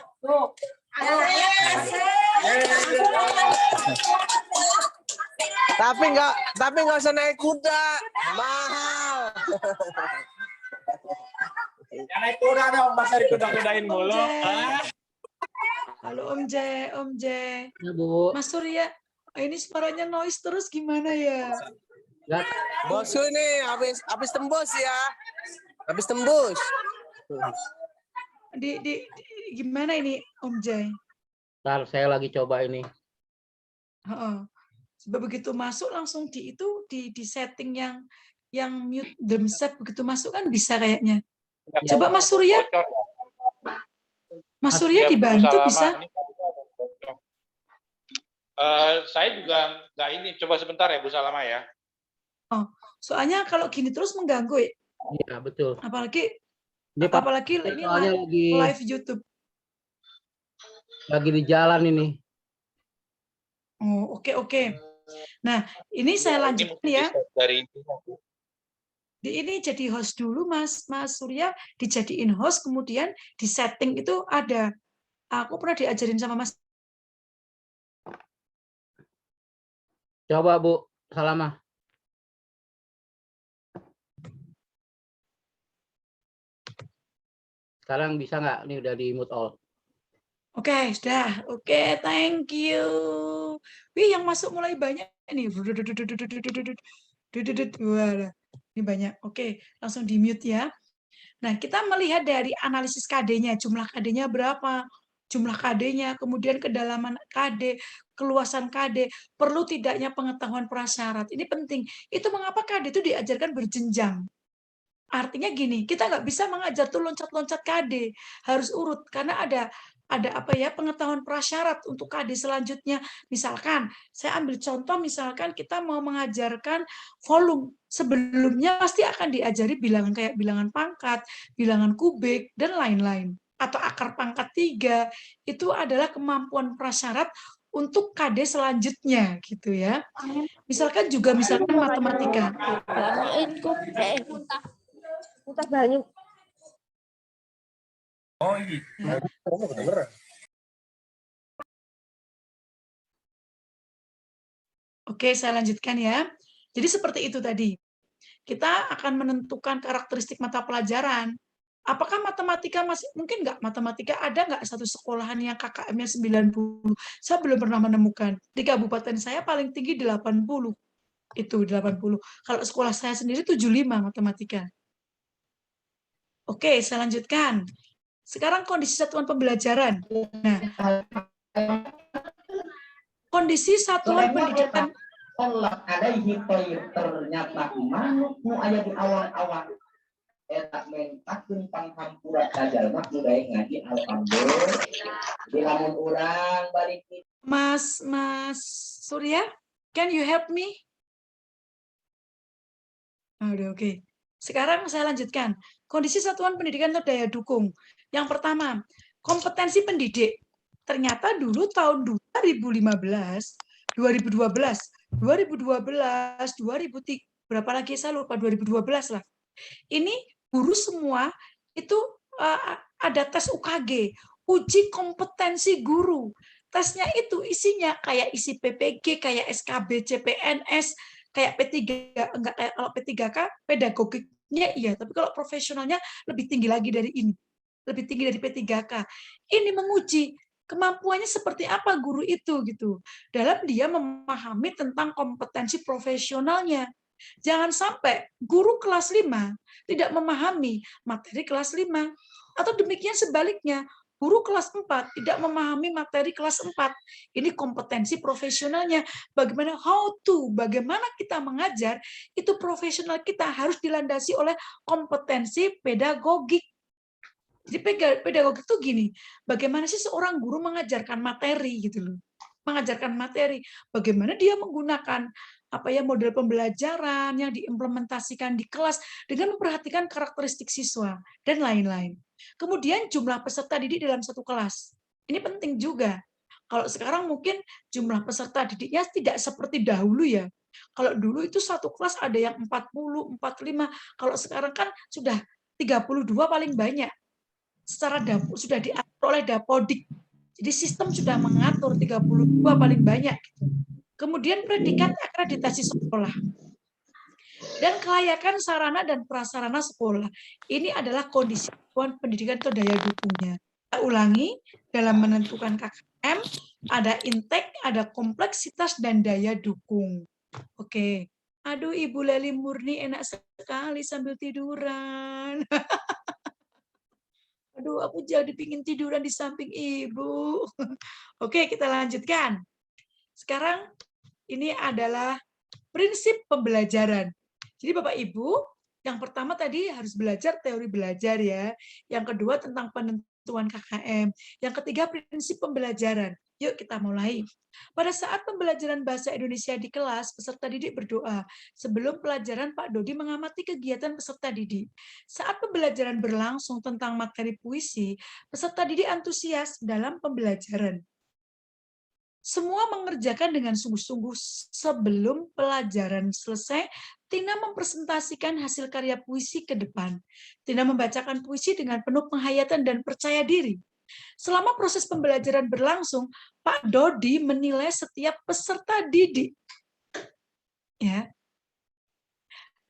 Tapi nggak usah naik kuda, mahal. Ya naik kuda dong, masa dikuda-kudain mulu. Halo Om J. Ya, Bu. Mas Surya, ini suaranya noise terus gimana ya? Ya, Bosku ini habis tembus ya. Habis tembus. Gimana ini Om J? Ntar saya lagi coba ini. Sebab begitu masuk langsung di setting yang mute themselves, begitu masuk kan bisa kayaknya. Coba Mas Surya. Mas Surya dibantu bisa? Saya juga nggak ini. Coba sebentar ya Bu Salama ya. Soalnya kalau gini terus mengganggu ya. Iya, betul. Apalagi ini soalnya live YouTube. Lagi di jalan ini. Oh, oke. Nah, ini saya lanjutkan ya. Ini jadi host dulu Mas Surya, dijadiin host, kemudian di setting itu ada. Aku pernah diajarin sama Mas. Coba Bu Salama. Sekarang bisa nggak? Ini udah di mute all. Oke, sudah. Oke, thank you. Wih, yang masuk mulai banyak nih. Wah, ini banyak. Oke, langsung di mute ya. Nah, kita melihat dari analisis KD-nya, jumlah KD-nya berapa, jumlah KD-nya, kemudian kedalaman KD, keluasan KD, perlu tidaknya pengetahuan prasyarat. Ini penting. Itu mengapa KD itu diajarkan berjenjang. Artinya gini, kita nggak bisa mengajar tuh loncat-loncat KD, harus urut karena ada pengetahuan prasyarat untuk KD selanjutnya. Misalkan saya ambil contoh, misalkan kita mau mengajarkan volume, sebelumnya pasti akan diajari bilangan kayak bilangan pangkat, bilangan kubik dan lain-lain, atau akar pangkat 3. Itu adalah kemampuan prasyarat untuk KD selanjutnya gitu ya. Misalkan matematika. Oh iya. Oke, saya lanjutkan ya. Jadi seperti itu tadi. Kita akan menentukan karakteristik mata pelajaran. Apakah matematika mungkin nggak matematika ada nggak satu sekolahan yang KKM-nya 90? Saya belum pernah menemukan. Di kabupaten saya paling tinggi 80. Itu 80. Kalau sekolah saya sendiri 75 matematika. Oke, saya lanjutkan. Sekarang kondisi satuan pembelajaran. Nah, kondisi satuan pendidikan. Ternyata manuk nu aya di awal-awal eta mentakeun panghampura kajal mah budaya ngaji alhamdulillah. Di lamun urang balik Mas Surya, can you help me? Udah oke. Sekarang saya lanjutkan. Kondisi satuan pendidikan atau daya dukung. Yang pertama, kompetensi pendidik. Ternyata dulu tahun 2015, 2012, 2003, berapa lagi saya lupa, 2012 lah. Ini guru semua itu ada tes UKG, uji kompetensi guru. Tesnya itu isinya kayak isi PPG, kayak SKB, CPNS, kayak P3, enggak kayak kalau P3K, pedagogiknya iya, tapi kalau profesionalnya lebih tinggi lagi dari ini. Lebih tinggi dari P3K. Ini menguji kemampuannya seperti apa guru itu gitu. Dalam dia memahami tentang kompetensi profesionalnya. Jangan sampai guru kelas 5 tidak memahami materi kelas 5 atau demikian sebaliknya. Guru kelas 4 tidak memahami materi kelas 4. Ini kompetensi profesionalnya. Bagaimana kita mengajar, itu profesional kita harus dilandasi oleh kompetensi pedagogik. Jadi pedagogik itu gini, bagaimana sih seorang guru mengajarkan materi gitu loh. Mengajarkan materi, bagaimana dia menggunakan model pembelajaran yang diimplementasikan di kelas dengan memperhatikan karakteristik siswa dan lain-lain. Kemudian jumlah peserta didik dalam satu kelas. Ini penting juga. Kalau sekarang mungkin jumlah peserta didiknya tidak seperti dahulu ya. Kalau dulu itu satu kelas ada yang 40, 45. Kalau sekarang kan sudah 32 paling banyak. Secara sudah diatur oleh Dapodik. Jadi sistem sudah mengatur 32 paling banyak. Kemudian predikat akreditasi sekolah. Dan kelayakan sarana dan prasarana sekolah. Ini adalah kondisi pendidikan atau daya dukungnya. Kita ulangi, dalam menentukan KKM, ada intake, ada kompleksitas, dan daya dukung. Oke. Aduh, Ibu Leli Murni enak sekali sambil tiduran. Aduh, aku jadi pingin tiduran di samping Ibu. Oke, kita lanjutkan. Sekarang ini adalah prinsip pembelajaran. Jadi Bapak Ibu, yang pertama tadi harus belajar teori belajar ya. Yang kedua tentang penentuan KKM. Yang ketiga prinsip pembelajaran. Yuk kita mulai. Pada saat pembelajaran bahasa Indonesia di kelas, peserta didik berdoa. Sebelum pelajaran, Pak Dodi mengamati kegiatan peserta didik. Saat pembelajaran berlangsung tentang materi puisi, peserta didik antusias dalam pembelajaran. Semua mengerjakan dengan sungguh-sungguh. Sebelum pelajaran selesai, Tina mempresentasikan hasil karya puisi ke depan. Tina membacakan puisi dengan penuh penghayatan dan percaya diri. Selama proses pembelajaran berlangsung, Pak Dodi menilai setiap peserta didik. Ya.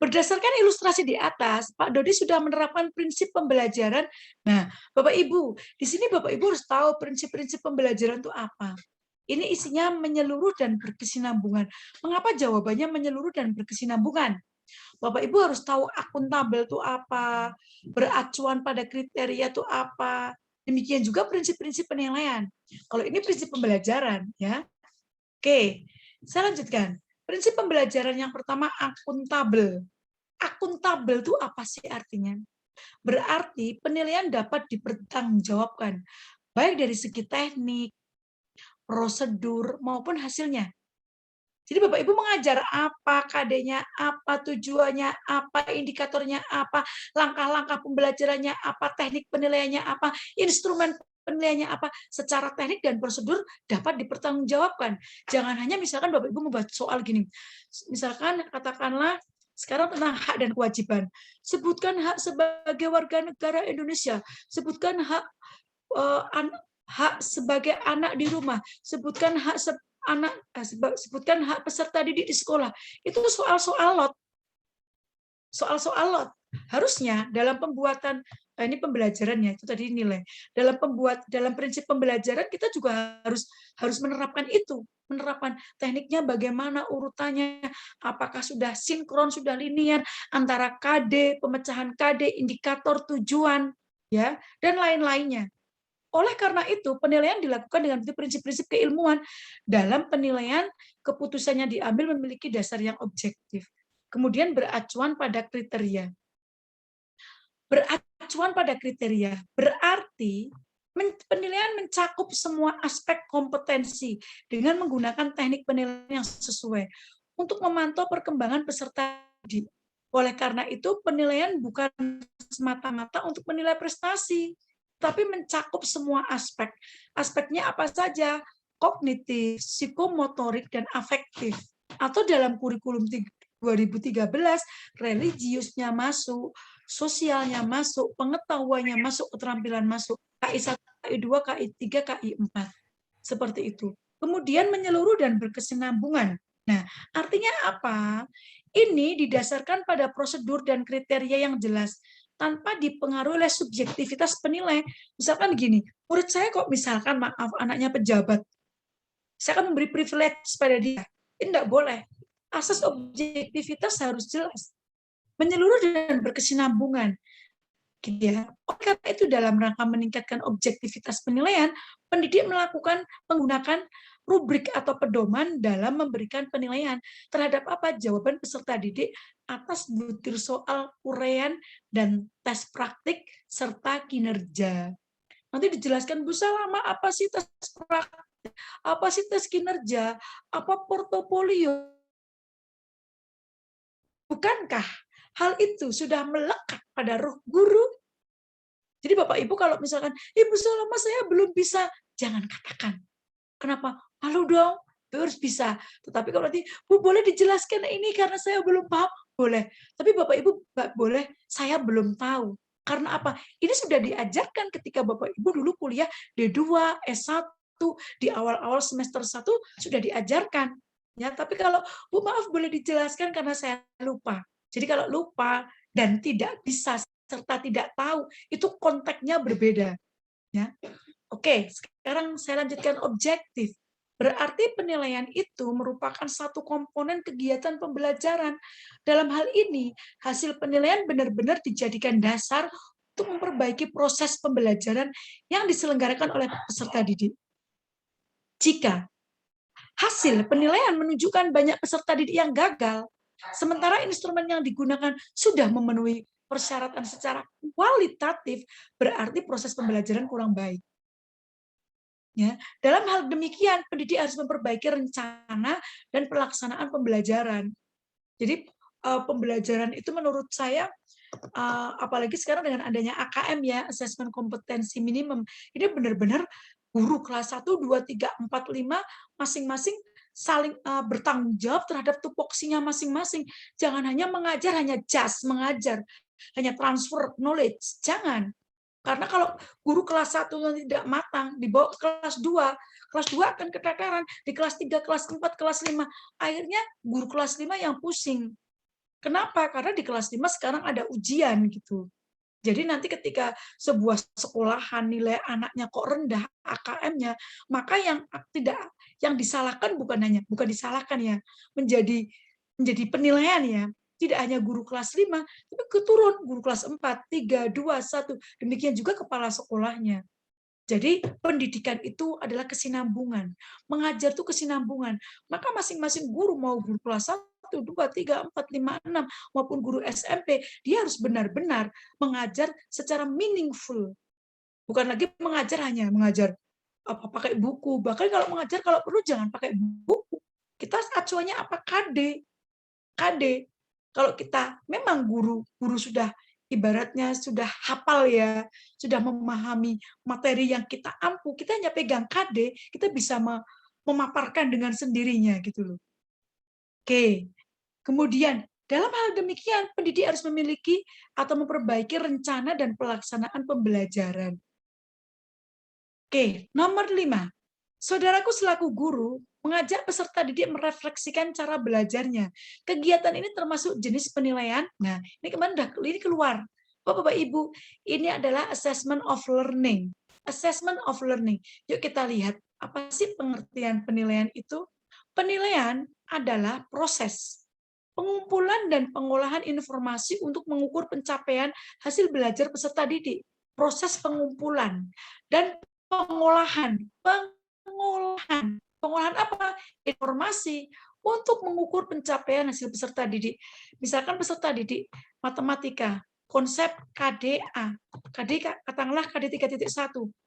Berdasarkan ilustrasi di atas, Pak Dodi sudah menerapkan prinsip pembelajaran. Nah, Bapak Ibu, di sini Bapak Ibu harus tahu prinsip-prinsip pembelajaran itu apa. Ini isinya menyeluruh dan berkesinambungan. Mengapa jawabannya menyeluruh dan berkesinambungan? Bapak Ibu harus tahu akuntabel itu apa, beracuan pada kriteria itu apa. Demikian juga prinsip-prinsip penilaian. Kalau ini prinsip pembelajaran, ya. Oke, saya lanjutkan. Prinsip pembelajaran yang pertama akuntabel. Akuntabel itu apa sih artinya? Berarti penilaian dapat dipertanggungjawabkan, baik dari segi teknik, prosedur maupun hasilnya. Jadi Bapak Ibu mengajar apa, KD-nya apa, tujuannya apa, indikatornya apa, langkah-langkah pembelajarannya apa, teknik penilaiannya apa, instrumen penilaiannya apa, secara teknik dan prosedur dapat dipertanggungjawabkan. Jangan hanya misalkan Bapak Ibu membuat soal gini. Misalkan katakanlah sekarang tentang hak dan kewajiban. Sebutkan hak sebagai warga negara Indonesia, sebutkan hak sebagai anak di rumah, sebutkan hak sebutkan hak peserta didik di sekolah. Itu soal-soal lot. Soal-soal lot. Harusnya dalam pembuatan ini pembelajarannya itu tadi nilai. Dalam prinsip pembelajaran kita juga harus menerapkan itu, menerapkan tekniknya bagaimana urutannya, apakah sudah sinkron, sudah linier antara KD, pemecahan KD, indikator tujuan, ya, dan lain-lainnya. Oleh karena itu, penilaian dilakukan dengan prinsip-prinsip keilmuan. Dalam penilaian, keputusannya diambil memiliki dasar yang objektif. Kemudian beracuan pada kriteria. Beracuan pada kriteria berarti penilaian mencakup semua aspek kompetensi dengan menggunakan teknik penilaian yang sesuai untuk memantau perkembangan peserta didik. Oleh karena itu, penilaian bukan semata-mata untuk menilai prestasi, tapi mencakup semua aspek. Aspeknya apa saja? Kognitif, psikomotorik, dan afektif. Atau dalam kurikulum 2013, religiusnya masuk, sosialnya masuk, pengetahuannya masuk, keterampilan masuk, KI 1, KI 2, KI 3, KI 4. Seperti itu. Kemudian menyeluruh dan berkesinambungan. Nah, artinya apa? Ini didasarkan pada prosedur dan kriteria yang jelas, tanpa dipengaruhi oleh subjektivitas penilai. Misalkan gini, murid saya kok misalkan, maaf, anaknya pejabat, saya akan memberi privilege pada dia. Ini tidak boleh. Asas objektivitas harus jelas. Menyeluruh dan berkesinambungan. Gitu ya. Oleh karena itu, dalam rangka meningkatkan objektivitas penilaian, pendidik menggunakan rubrik atau pedoman dalam memberikan penilaian terhadap apa jawaban peserta didik atas butir soal, uraian, dan tes praktik serta kinerja. Nanti dijelaskan, Bu Salama, apa sih tes praktik, apa sih tes kinerja, apa portofolio. Bukankah hal itu sudah melekat pada roh guru? Jadi Bapak Ibu kalau misalkan, Ibu Salama saya belum bisa, jangan katakan. Kenapa? Malu dong. Harus bisa. Tetapi kalau nanti, Bu boleh dijelaskan ini karena saya belum paham, boleh. Tapi Bapak Ibu boleh, saya belum tahu. Karena apa? Ini sudah diajarkan ketika Bapak Ibu dulu kuliah D2, S1, di awal-awal semester 1 sudah diajarkan. Ya, tapi kalau Bu maaf boleh dijelaskan karena saya lupa. Jadi kalau lupa dan tidak bisa serta tidak tahu, itu konteksnya berbeda. Ya. Oke, sekarang saya lanjutkan objektif. Berarti penilaian itu merupakan satu komponen kegiatan pembelajaran. Dalam hal ini, hasil penilaian benar-benar dijadikan dasar untuk memperbaiki proses pembelajaran yang diselenggarakan oleh peserta didik. Jika hasil penilaian menunjukkan banyak peserta didik yang gagal, sementara instrumen yang digunakan sudah memenuhi persyaratan secara kualitatif, berarti proses pembelajaran kurang baik. Ya, dalam hal demikian, pendidik harus memperbaiki rencana dan pelaksanaan pembelajaran. Jadi pembelajaran itu menurut saya, apalagi sekarang dengan adanya AKM ya, Assessment Kompetensi Minimum, ini benar-benar guru kelas 1, 2, 3, 4, 5 masing-masing saling bertanggung jawab terhadap tupoksinya masing-masing. Jangan hanya mengajar, hanya just mengajar, hanya transfer knowledge. Jangan. Karena kalau guru kelas 1 tidak matang, dibawa ke kelas 2 akan keteteran, di kelas 3, kelas 4, kelas 5, akhirnya guru kelas 5 yang pusing. Kenapa? Karena di kelas 5 sekarang ada ujian gitu. Jadi nanti ketika sebuah sekolahan nilai anaknya kok rendah AKM-nya, maka yang disalahkan bukan disalahkan ya, menjadi penilaian ya. Tidak hanya guru kelas 5, tapi keturun guru kelas 4, 3, 2, 1. Demikian juga kepala sekolahnya. Jadi pendidikan itu adalah kesinambungan. Mengajar itu kesinambungan. Maka masing-masing guru, mau guru kelas 1, 2, 3, 4, 5, 6, maupun guru SMP, dia harus benar-benar mengajar secara meaningful. Bukan lagi hanya mengajar pakai buku. Bahkan kalau mengajar, kalau perlu jangan pakai buku. Kita acuannya apa? KD. Kalau kita memang guru sudah ibaratnya sudah hafal ya, sudah memahami materi yang kita ampu, kita hanya pegang KD, kita bisa memaparkan dengan sendirinya gitu loh. Oke. Kemudian dalam hal demikian pendidik harus memiliki atau memperbaiki rencana dan pelaksanaan pembelajaran. Oke, nomor 5. Saudaraku selaku guru mengajak peserta didik merefleksikan cara belajarnya. Kegiatan ini termasuk jenis penilaian. Nah, ini kemarin ini keluar. Bapak Ibu, ini adalah assessment of learning. Assessment of learning. Yuk kita lihat, apa sih pengertian penilaian itu? Penilaian adalah proses pengumpulan dan pengolahan informasi untuk mengukur pencapaian hasil belajar peserta didik. Proses pengumpulan dan pengolahan apa? Informasi untuk mengukur pencapaian hasil peserta didik. Misalkan peserta didik matematika, konsep KDA. Katakanlah KD 3.1,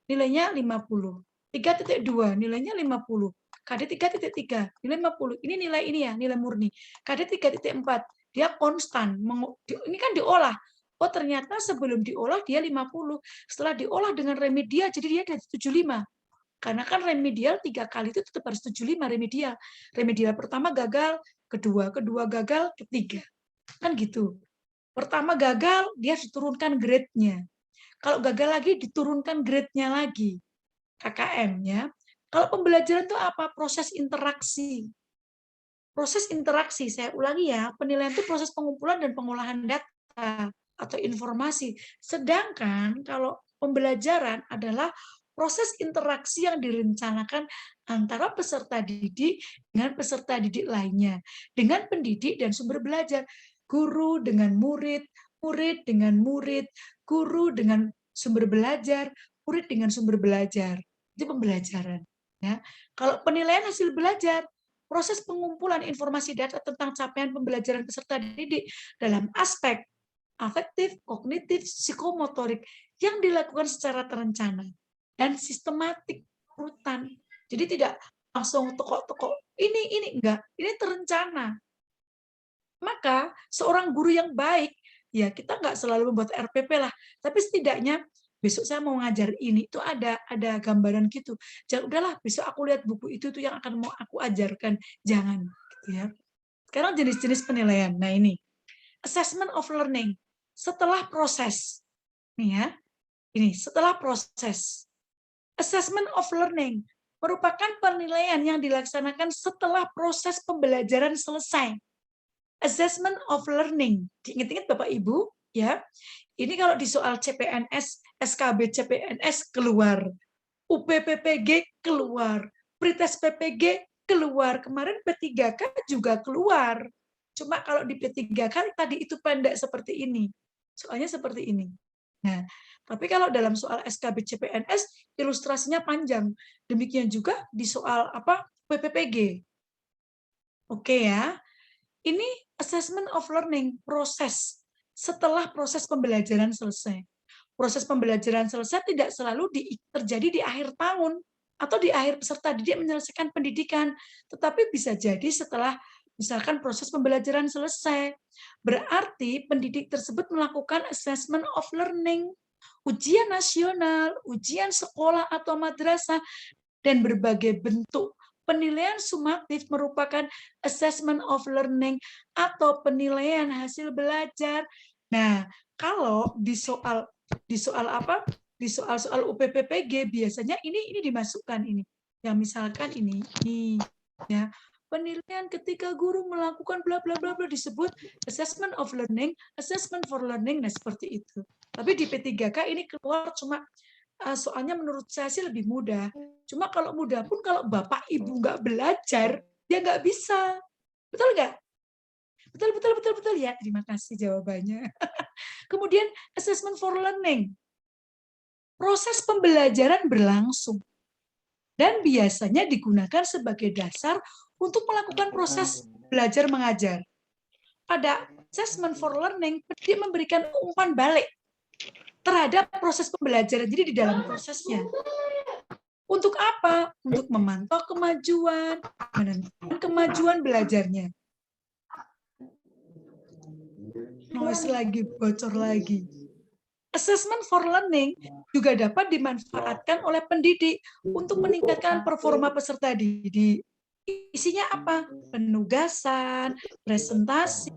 nilainya 50. 3.2, nilainya 50. KD 3.3, nilai 50. Ini nilai ini ya, nilai murni. KD 3.4, dia konstan. Ini kan diolah. Oh, ternyata sebelum diolah dia 50. Setelah diolah dengan remedial, jadi dia dari 75. Karena kan remedial 3 kali itu tetap harus 75 remedial. Remedial pertama gagal, kedua gagal, ketiga. Kan gitu. Pertama gagal, dia diturunkan grade-nya. Kalau gagal lagi, diturunkan grade-nya lagi. KKM-nya. Kalau pembelajaran itu apa? Proses interaksi. Proses interaksi, saya ulangi ya, penilaian itu proses pengumpulan dan pengolahan data atau informasi. Sedangkan kalau pembelajaran adalah proses interaksi yang direncanakan antara peserta didik dengan peserta didik lainnya, dengan pendidik dan sumber belajar, guru dengan murid, murid dengan murid, guru dengan sumber belajar, murid dengan sumber belajar. Itu pembelajaran. Ya. Kalau penilaian hasil belajar, proses pengumpulan informasi data tentang capaian pembelajaran peserta didik dalam aspek afektif, kognitif, psikomotorik yang dilakukan secara terencana dan sistematik urutan. Jadi tidak langsung tokok-tokok ini enggak, ini terencana. Maka seorang guru yang baik, ya kita enggak selalu membuat RPP lah, tapi setidaknya besok saya mau ngajar ini, itu ada gambaran gitu. Jangan udahlah besok aku lihat buku itu tuh yang akan mau aku ajarkan. Jangan gitu ya. Sekarang jenis-jenis penilaian. Nah, ini assessment of learning setelah proses. Nih ya. Ini setelah proses. Assessment of learning merupakan penilaian yang dilaksanakan setelah proses pembelajaran selesai. Assessment of learning. Diingat-ingat Bapak Ibu, ya. Ini kalau di soal CPNS, SKB CPNS keluar, UPPPG keluar, Pretest PPG keluar, kemarin P3K juga keluar. Cuma kalau di P3K tadi itu pendek seperti ini. Soalnya seperti ini. Nah, tapi kalau dalam soal SKB CPNS ilustrasinya panjang. Demikian juga di soal PPPG. Oke ya. Ini assessment of learning, proses setelah proses pembelajaran selesai. Proses pembelajaran selesai tidak selalu terjadi di akhir tahun atau di akhir peserta didik menyelesaikan pendidikan, tetapi bisa jadi setelah misalkan proses pembelajaran selesai. Berarti pendidik tersebut melakukan assessment of learning, ujian nasional, ujian sekolah atau madrasah, dan berbagai bentuk. Penilaian sumatif merupakan assessment of learning atau penilaian hasil belajar. Nah, kalau di soal UPPPG biasanya ini dimasukkan ini. Yang misalkan ini ya. Penilaian ketika guru melakukan bla bla bla bla disebut assessment of learning, assessment for learning, nah seperti itu. Tapi di P3K ini keluar cuma soalnya menurut saya sih lebih mudah. Cuma kalau mudah pun kalau Bapak Ibu nggak belajar, dia nggak bisa. Betul nggak? Betul ya. Terima kasih jawabannya. Kemudian assessment for learning. Proses pembelajaran berlangsung dan biasanya digunakan sebagai dasar untuk melakukan proses belajar mengajar. Pada assessment for learning, dia memberikan umpan balik terhadap proses pembelajaran. Jadi di dalam prosesnya. Untuk apa? Untuk memantau kemajuan, menentukan kemajuan belajarnya. Noise lagi, bocor lagi. Assessment for learning juga dapat dimanfaatkan oleh pendidik untuk meningkatkan performa peserta didik. Isinya apa? Penugasan, presentasi,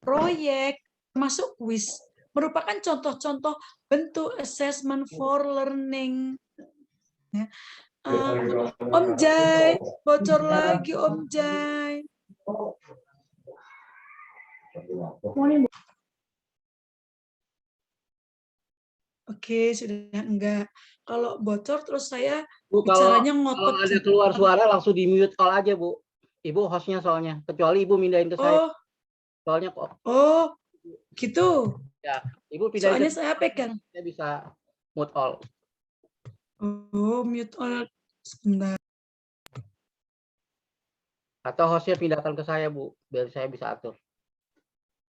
proyek, termasuk kuis. Merupakan contoh-contoh bentuk assessment for learning. Ya. Om Jai, bocor lagi Om Jai. Oke, sudah enggak. Kalau bocor terus saya Bu, bicaranya kalau ngotot. ada keluar suara langsung di mute all aja, Bu. Ibu hostnya soalnya. Kecuali Ibu mindahin ke saya. Soalnya kok. Oh, gitu. Ya, Ibu pindahin soalnya ke saya pegang. Saya bisa mute all. Oh, mute all. Sebentar. Atau hostnya pindahkan ke saya, Bu. Biar saya bisa atur.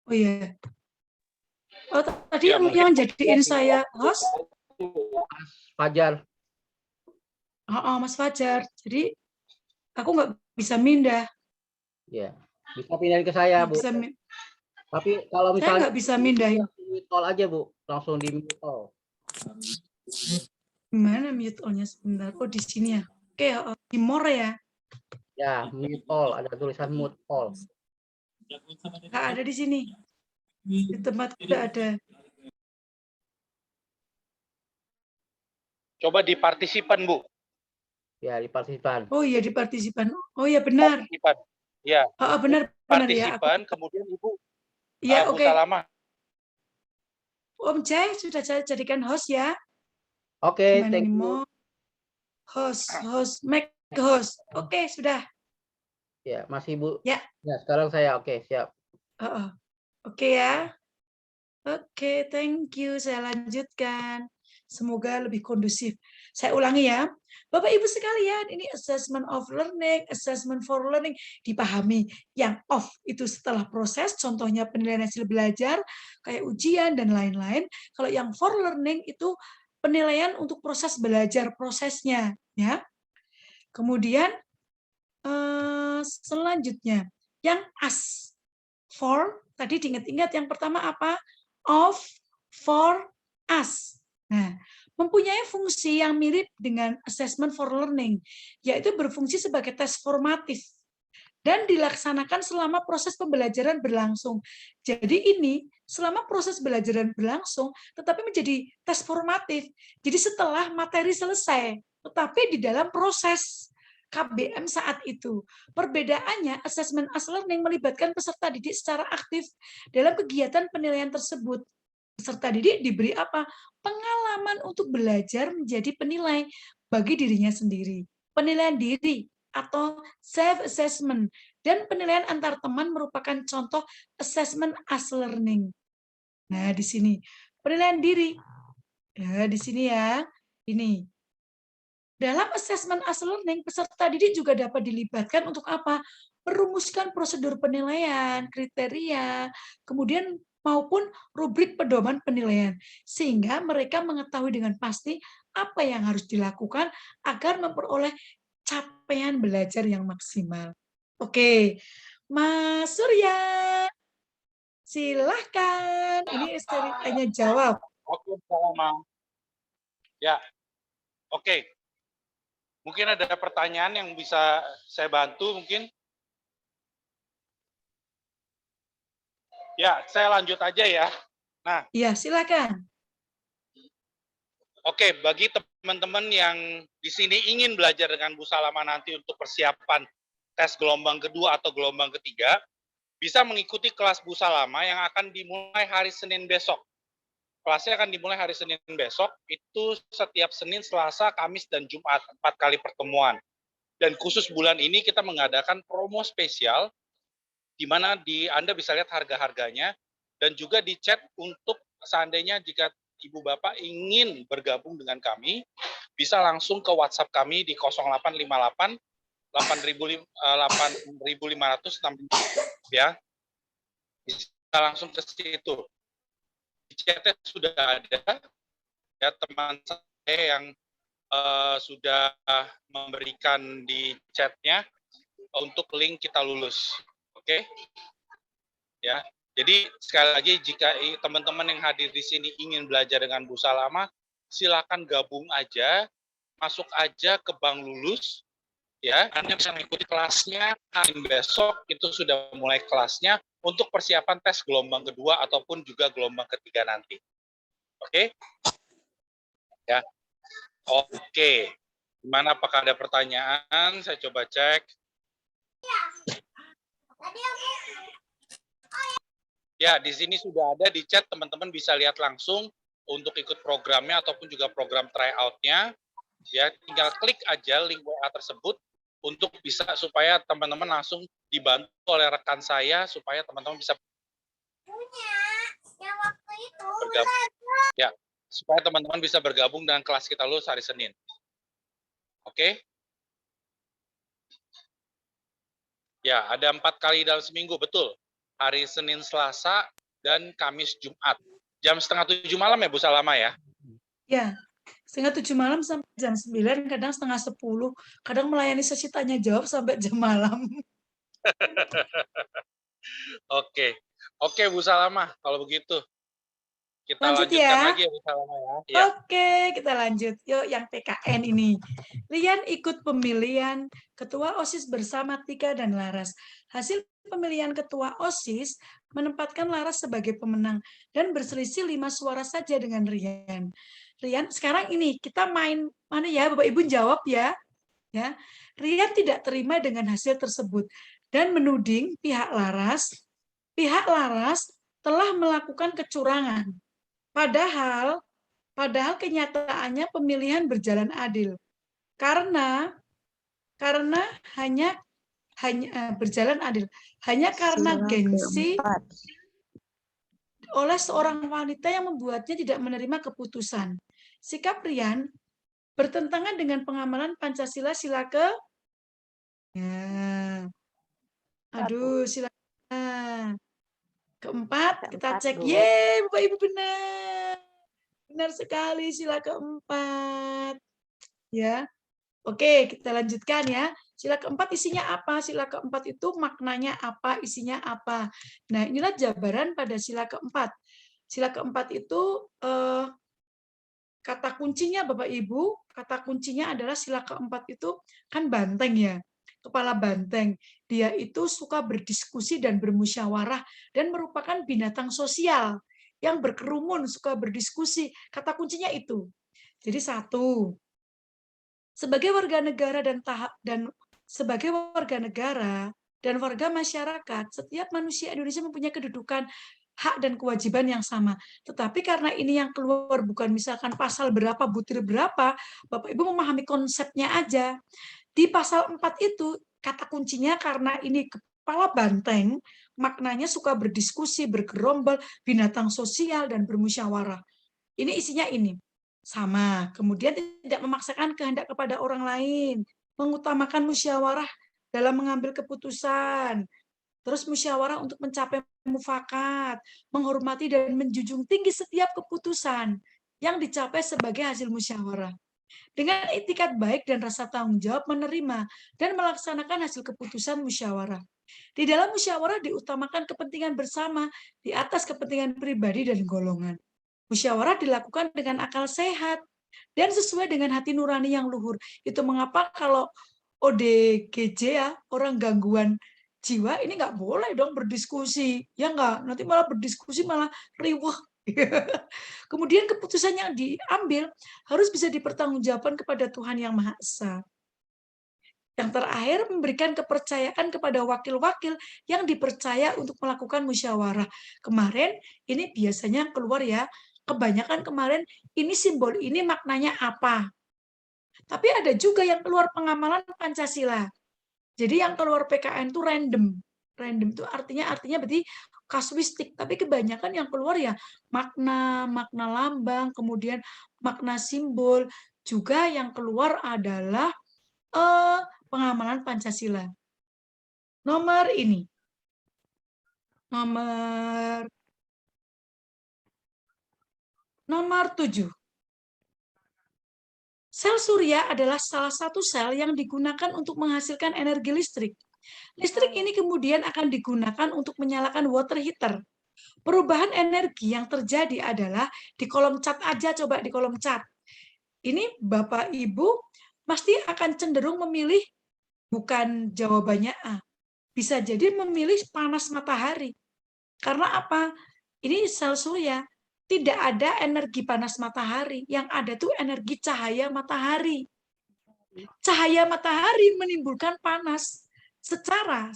Oh iya. Oh, tadi yang jadiin saya host? Mas Fajar. Mas Fajar. Jadi aku nggak bisa mindah. Ya, bisa pindahin ke saya, Bu. Tapi kalau misalnya saya nggak bisa mindahin. Mute all aja, Bu. Langsung di mute all. Gimana mute all-nya sebentar? Oh, di sini ya. Oke, di more ya. Ya, mute all. Ada tulisan mute all. Nggak ada di sini. Di tempat tidak ada. Coba di partisipan, Bu. Ya, di partisipan. Oh iya, di partisipan. Oh iya, benar. Partisipan. Ya. Benar partisipan, ya. kemudian Ibu ya, Bu Salamah. Om Jai sudah saya jadikan host ya. Oke, thank you. Host, make host. Oke, sudah. Ya, masih Bu. Ya. Ya, sekarang saya oke, siap. Oke ya. Oke, thank you. Saya lanjutkan. Semoga lebih kondusif. Saya ulangi ya. Bapak Ibu sekalian, ini assessment of learning, assessment for learning dipahami. Yang off itu setelah proses, contohnya penilaian hasil belajar, kayak ujian dan lain-lain. Kalau yang for learning itu penilaian untuk proses belajar, prosesnya, ya. Kemudian selanjutnya, yang as, for, tadi diingat-ingat yang pertama apa? Of, for, us. Nah, mempunyai fungsi yang mirip dengan assessment for learning, yaitu berfungsi sebagai tes formatif dan dilaksanakan selama proses pembelajaran berlangsung. Jadi ini selama proses pembelajaran berlangsung, tetapi menjadi tes formatif. Jadi setelah materi selesai, tetapi di dalam proses KBM saat itu. Perbedaannya, assessment as learning melibatkan peserta didik secara aktif dalam kegiatan penilaian tersebut. Peserta didik diberi apa? Pengalaman untuk belajar menjadi penilai bagi dirinya sendiri. Penilaian diri atau self-assessment dan penilaian antar teman merupakan contoh assessment as learning. Nah, di sini penilaian diri. Ya, di sini ya. Ini. Dalam assessment as learning, peserta didik juga dapat dilibatkan untuk apa? Merumuskan prosedur penilaian, kriteria, kemudian maupun rubrik pedoman penilaian, sehingga mereka mengetahui dengan pasti apa yang harus dilakukan agar memperoleh capaian belajar yang maksimal. Oke, Mas Surya, silahkan. Ini hanya jawab. Oke, sama. Ya, oke. Mungkin ada pertanyaan yang bisa saya bantu mungkin. Ya, saya lanjut aja ya. Nah, ya silakan. Oke, bagi teman-teman yang di sini ingin belajar dengan Bu Salama nanti untuk persiapan tes gelombang kedua atau gelombang ketiga, bisa mengikuti kelas Bu Salama yang akan dimulai hari Senin besok. Kelasnya akan dimulai hari Senin besok, itu setiap Senin, Selasa, Kamis, dan Jumat, 4 kali pertemuan. Dan khusus bulan ini kita mengadakan promo spesial, di mana Anda bisa lihat harga-harganya, dan juga di chat untuk seandainya jika Ibu Bapak ingin bergabung dengan kami, bisa langsung ke WhatsApp kami di 0858 8500 ya. Bisa langsung ke situ. Di chatnya sudah ada ya teman saya yang sudah memberikan di chatnya untuk link Kita Lulus. Oke? Ya. Jadi sekali lagi jika teman-teman yang hadir di sini ingin belajar dengan Bu Salama, silakan gabung aja, masuk aja ke Bank Lulus, ya. Anda bisa mengikuti kelasnya. Hari besok itu sudah mulai kelasnya untuk persiapan tes gelombang kedua ataupun juga gelombang ketiga nanti. Oke? Ya. Oke. Gimana, apakah ada pertanyaan? Saya coba cek. Ya, di sini sudah ada di chat, teman-teman bisa lihat langsung untuk ikut programnya ataupun juga program tryout-nya. Ya, tinggal klik aja link WA tersebut untuk bisa supaya teman-teman langsung dibantu oleh rekan saya supaya teman-teman bisa bergabung. Ya, supaya teman-teman bisa bergabung dengan kelas Kita Lulus hari Senin. Oke? Ya, ada 4 kali dalam seminggu, betul. Hari Senin, Selasa, dan Kamis, Jumat. Jam 6:30 malam ya, Bu Salama ya? Ya, 6:30 malam sampai jam 9, kadang 9:30. Kadang melayani sesi tanya jawab sampai jam malam. Oke. Oke, Bu Salama, kalau begitu. Kita lanjut lanjutkan ya. lagi ya, Bu Salama ya. Oke, kita lanjut. Yuk, yang PKN ini. Rian ikut pemilihan Ketua OSIS bersama Tika dan Laras. Hasil pemilihan Ketua OSIS menempatkan Laras sebagai pemenang dan berselisih 5 suara saja dengan Rian. Rian, sekarang ini kita main mana ya, Bapak Ibu jawab ya. Ya. Rian tidak terima dengan hasil tersebut dan menuding pihak Laras telah melakukan kecurangan. Padahal kenyataannya pemilihan berjalan adil. Karena hanya berjalan adil. Hanya karena gengsi oleh seorang wanita yang membuatnya tidak menerima keputusan. Sikap Rian bertentangan dengan pengamalan Pancasila sila ke sila keempat, kita cek. Yeay, Bapak Ibu benar. Benar sekali, sila keempat. Ya. Oke, kita lanjutkan ya. Sila keempat isinya apa? Sila keempat itu maknanya apa? Isinya apa? Nah, inilah jabaran pada sila keempat. Sila keempat itu kata kuncinya Bapak Ibu, kata kuncinya adalah sila keempat itu kan banteng ya. Kepala banteng. Dia itu suka berdiskusi dan bermusyawarah dan merupakan binatang sosial yang berkerumun, suka berdiskusi. Kata kuncinya itu. Jadi satu, sebagai warga negara sebagai warga negara dan warga masyarakat, setiap manusia Indonesia mempunyai kedudukan, hak dan kewajiban yang sama. Tetapi karena ini yang keluar bukan misalkan pasal berapa, butir berapa, Bapak Ibu memahami konsepnya aja. Di pasal 4 itu, kata kuncinya karena ini kepala banteng, maknanya suka berdiskusi, bergerombol, binatang sosial, dan bermusyawarah. Ini isinya ini. Sama. Kemudian tidak memaksakan kehendak kepada orang lain. Mengutamakan musyawarah dalam mengambil keputusan. Terus musyawarah untuk mencapai mufakat, menghormati dan menjunjung tinggi setiap keputusan yang dicapai sebagai hasil musyawarah. Dengan itikat baik dan rasa tanggung jawab menerima dan melaksanakan hasil keputusan musyawarah. Di dalam musyawarah diutamakan kepentingan bersama di atas kepentingan pribadi dan golongan. Musyawarah dilakukan dengan akal sehat dan sesuai dengan hati nurani yang luhur. Itu mengapa kalau ODGJ ya, orang gangguan jiwa ini nggak boleh dong berdiskusi, ya nggak, nanti malah berdiskusi malah riweh. Kemudian keputusan yang diambil harus bisa dipertanggungjawabkan kepada Tuhan Yang Maha Esa. Yang terakhir, memberikan kepercayaan kepada wakil-wakil yang dipercaya untuk melakukan musyawarah. Kemarin ini biasanya keluar ya, kebanyakan kemarin ini simbol ini maknanya apa. Tapi ada juga yang keluar pengamalan Pancasila. Jadi yang keluar PKN itu random. Random itu artinya berarti kasuistik. Tapi kebanyakan yang keluar ya makna lambang, kemudian makna simbol. Juga yang keluar adalah pengamalan Pancasila. Nomor ini. Nomor 7. Sel surya adalah salah satu sel yang digunakan untuk menghasilkan energi listrik. Listrik ini kemudian akan digunakan untuk menyalakan water heater. Perubahan energi yang terjadi adalah di kolom cat aja, coba di kolom cat. Ini Bapak Ibu pasti akan cenderung memilih bukan jawabannya A. Bisa jadi memilih panas matahari. Karena apa? Ini sel surya. Tidak ada energi panas matahari, yang ada tuh energi cahaya matahari. Cahaya matahari menimbulkan panas. Secara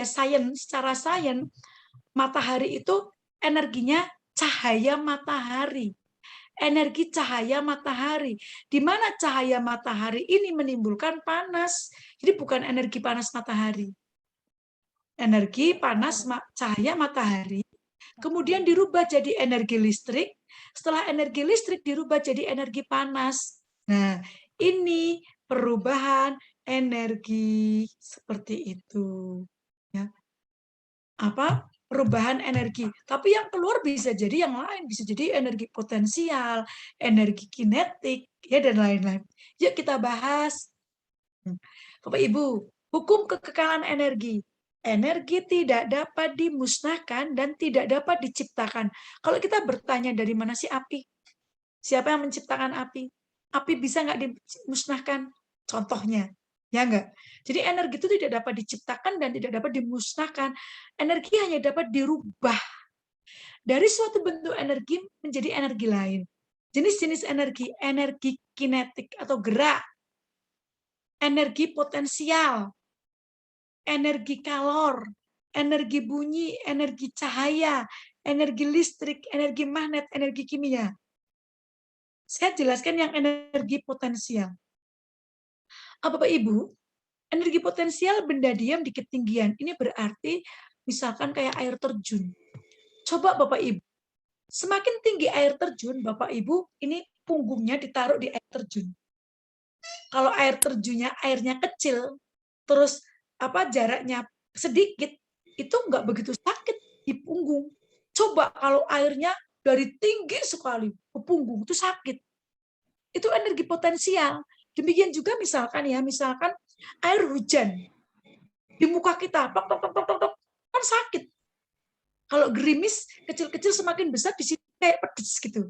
sains, matahari itu energinya cahaya matahari. Energi cahaya matahari. Di mana cahaya matahari ini menimbulkan panas. Jadi bukan energi panas matahari. Energi panas cahaya matahari kemudian dirubah jadi energi listrik, setelah energi listrik dirubah jadi energi panas. Nah, ini perubahan energi seperti itu. Ya. Apa? Perubahan energi. Tapi yang keluar bisa jadi yang lain, bisa jadi energi potensial, energi kinetik, ya dan lain-lain. Yuk kita bahas. Bapak Ibu, hukum kekekalan energi. Energi tidak dapat dimusnahkan dan tidak dapat diciptakan. Kalau kita bertanya dari mana sih api? Siapa yang menciptakan api? Api bisa nggak dimusnahkan? Contohnya, ya nggak? Jadi energi itu tidak dapat diciptakan dan tidak dapat dimusnahkan. Energi hanya dapat dirubah dari suatu bentuk energi menjadi energi lain. Jenis-jenis energi kinetik atau gerak, energi potensial, energi kalor, energi bunyi, energi cahaya, energi listrik, energi magnet, energi kimia. Saya jelaskan yang energi potensial. Bapak Ibu, energi potensial benda diam di ketinggian. Ini berarti misalkan kayak air terjun. Coba Bapak Ibu, semakin tinggi air terjun, Bapak Ibu, ini punggungnya ditaruh di air terjun. Kalau air terjunnya airnya kecil, terus jaraknya sedikit, itu nggak begitu sakit di punggung. Coba kalau airnya dari tinggi sekali ke punggung, itu sakit. Itu energi potensial. Demikian juga misalkan air hujan di muka kita, kan sakit. Kalau gerimis kecil-kecil semakin besar di situ kayak pedes gitu.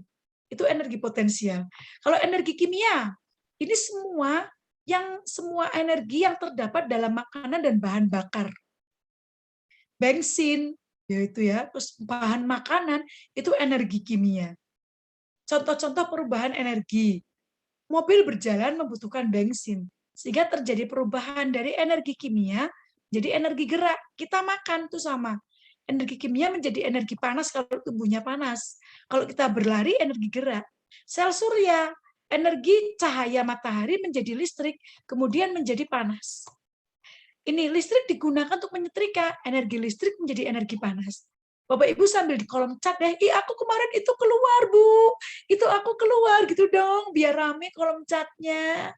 Itu energi potensial. Kalau energi kimia, ini semua energi yang terdapat dalam makanan dan bahan bakar. Bensin, yaitu ya, terus bahan makanan itu energi kimia. Contoh-contoh perubahan energi. Mobil berjalan membutuhkan bensin, sehingga terjadi perubahan dari energi kimia jadi energi gerak. Kita makan tuh sama. Energi kimia menjadi energi panas kalau tubuhnya panas. Kalau kita berlari, energi gerak. Sel surya, energi cahaya matahari menjadi listrik, kemudian menjadi panas. Ini listrik digunakan untuk menyetrika, energi listrik menjadi energi panas. Bapak Ibu sambil di kolom chat deh, aku kemarin itu keluar Bu, itu aku keluar gitu dong, biar rame kolom chatnya.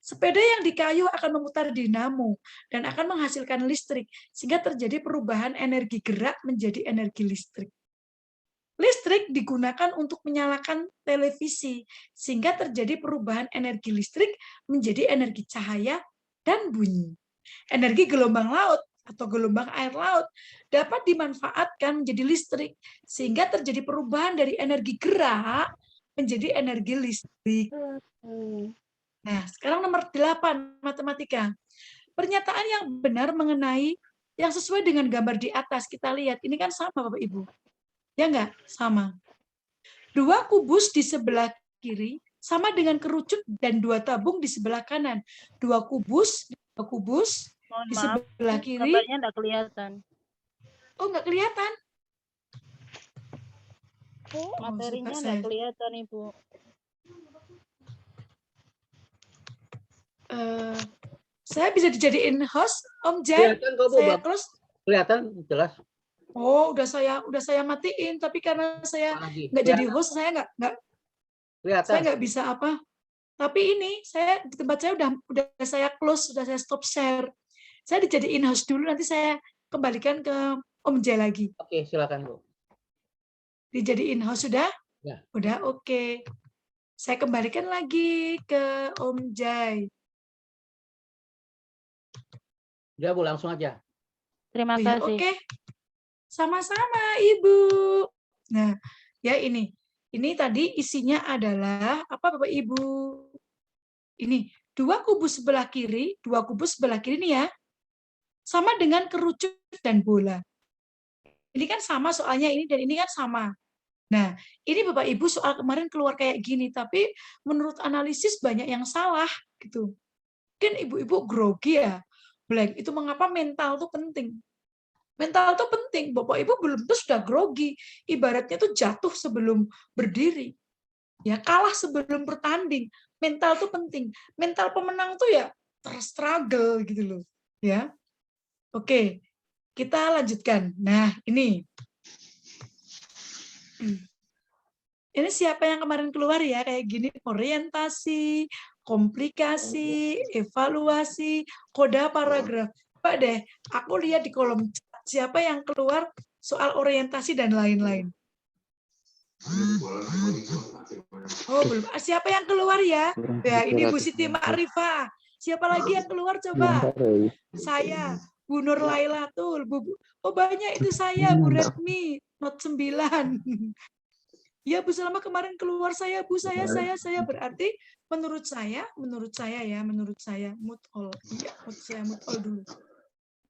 Sepeda yang di kayu akan memutar dinamo dan akan menghasilkan listrik, sehingga terjadi perubahan energi gerak menjadi energi listrik. Listrik digunakan untuk menyalakan televisi, sehingga terjadi perubahan energi listrik menjadi energi cahaya dan bunyi. Energi gelombang laut atau gelombang air laut dapat dimanfaatkan menjadi listrik, sehingga terjadi perubahan dari energi gerak menjadi energi listrik. Nah, sekarang nomor 8, matematika. Pernyataan yang benar mengenai yang sesuai dengan gambar di atas, kita lihat, ini kan sama Bapak Ibu. Ya enggak? Sama. 2 kubus di sebelah kiri sama dengan kerucut dan 2 tabung di sebelah kanan. 2 kubus di sebelah kiri. Gambarnya enggak kelihatan. Oh, enggak kelihatan? Materinya enggak kelihatan, Ibu. Saya bisa dijadiin host, Om Jan? Kelihatan kok, Bu. Saya close. Kelihatan jelas. Oh, udah saya matiin, tapi karena saya nggak jadi host, saya nggak bisa apa. Tapi ini saya di tempat saya udah saya close, sudah saya stop share. Saya dijadiin host dulu, nanti saya kembalikan ke Om Jai lagi. Oke, silakan Bu. Dijadiin host sudah? Ya. Udah, oke. Saya kembalikan lagi ke Om Jai. Udah Bu, langsung aja. Terima kasih. Oke. Sama-sama, Ibu. Nah, ya ini tadi isinya adalah apa Bapak Ibu? Ini 2 kubus sebelah kiri, 2 kubus sebelah kiri ini ya, sama dengan kerucut dan bola. Ini kan sama soalnya ini dan ini kan sama. Nah, ini Bapak Ibu soal kemarin keluar kayak gini, tapi menurut analisis banyak yang salah gitu. Mungkin ibu-ibu grogi ya, blank. Itu mengapa mental tuh penting. Mental itu penting. Bapak Ibu belum tentu sudah grogi. Ibaratnya tuh jatuh sebelum berdiri. Ya, kalah sebelum bertanding. Mental itu penting. Mental pemenang tuh ya terstruggle gitu loh. Ya. Oke. Kita lanjutkan. Nah, ini. Ini siapa yang kemarin keluar ya kayak gini, orientasi, komplikasi, evaluasi, koda paragraf. Pak deh, aku lihat di kolom chat siapa yang keluar soal orientasi dan lain-lain. Oh, belum. Siapa yang keluar ya? Ya, ini Bu Siti Ma'rifah. Siapa lagi yang keluar coba? Saya, Bu Nur Lailatul, oh banyak itu saya, Bu Retmi, not 9. Ya Bu Salama kemarin keluar saya, Bu saya berarti menurut saya mood all. Ya, mood all dulu.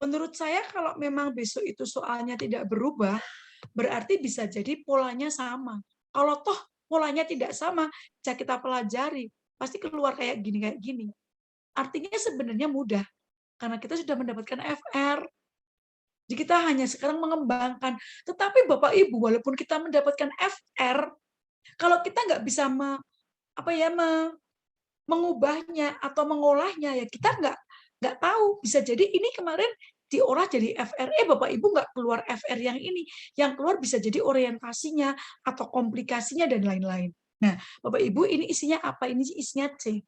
Menurut saya kalau memang besok itu soalnya tidak berubah, berarti bisa jadi polanya sama. Kalau toh polanya tidak sama, bisa kita pelajari, pasti keluar kayak gini. Artinya sebenarnya mudah, karena kita sudah mendapatkan FR. Jadi kita hanya sekarang mengembangkan. Tetapi Bapak Ibu, walaupun kita mendapatkan FR, kalau kita nggak bisa mengubahnya atau mengolahnya, ya kita nggak tahu. Bisa jadi ini kemarin diolah jadi FR. Bapak Ibu nggak keluar FR yang ini. Yang keluar bisa jadi orientasinya atau komplikasinya dan lain-lain. Nah, Bapak Ibu ini isinya apa? Ini isinya C.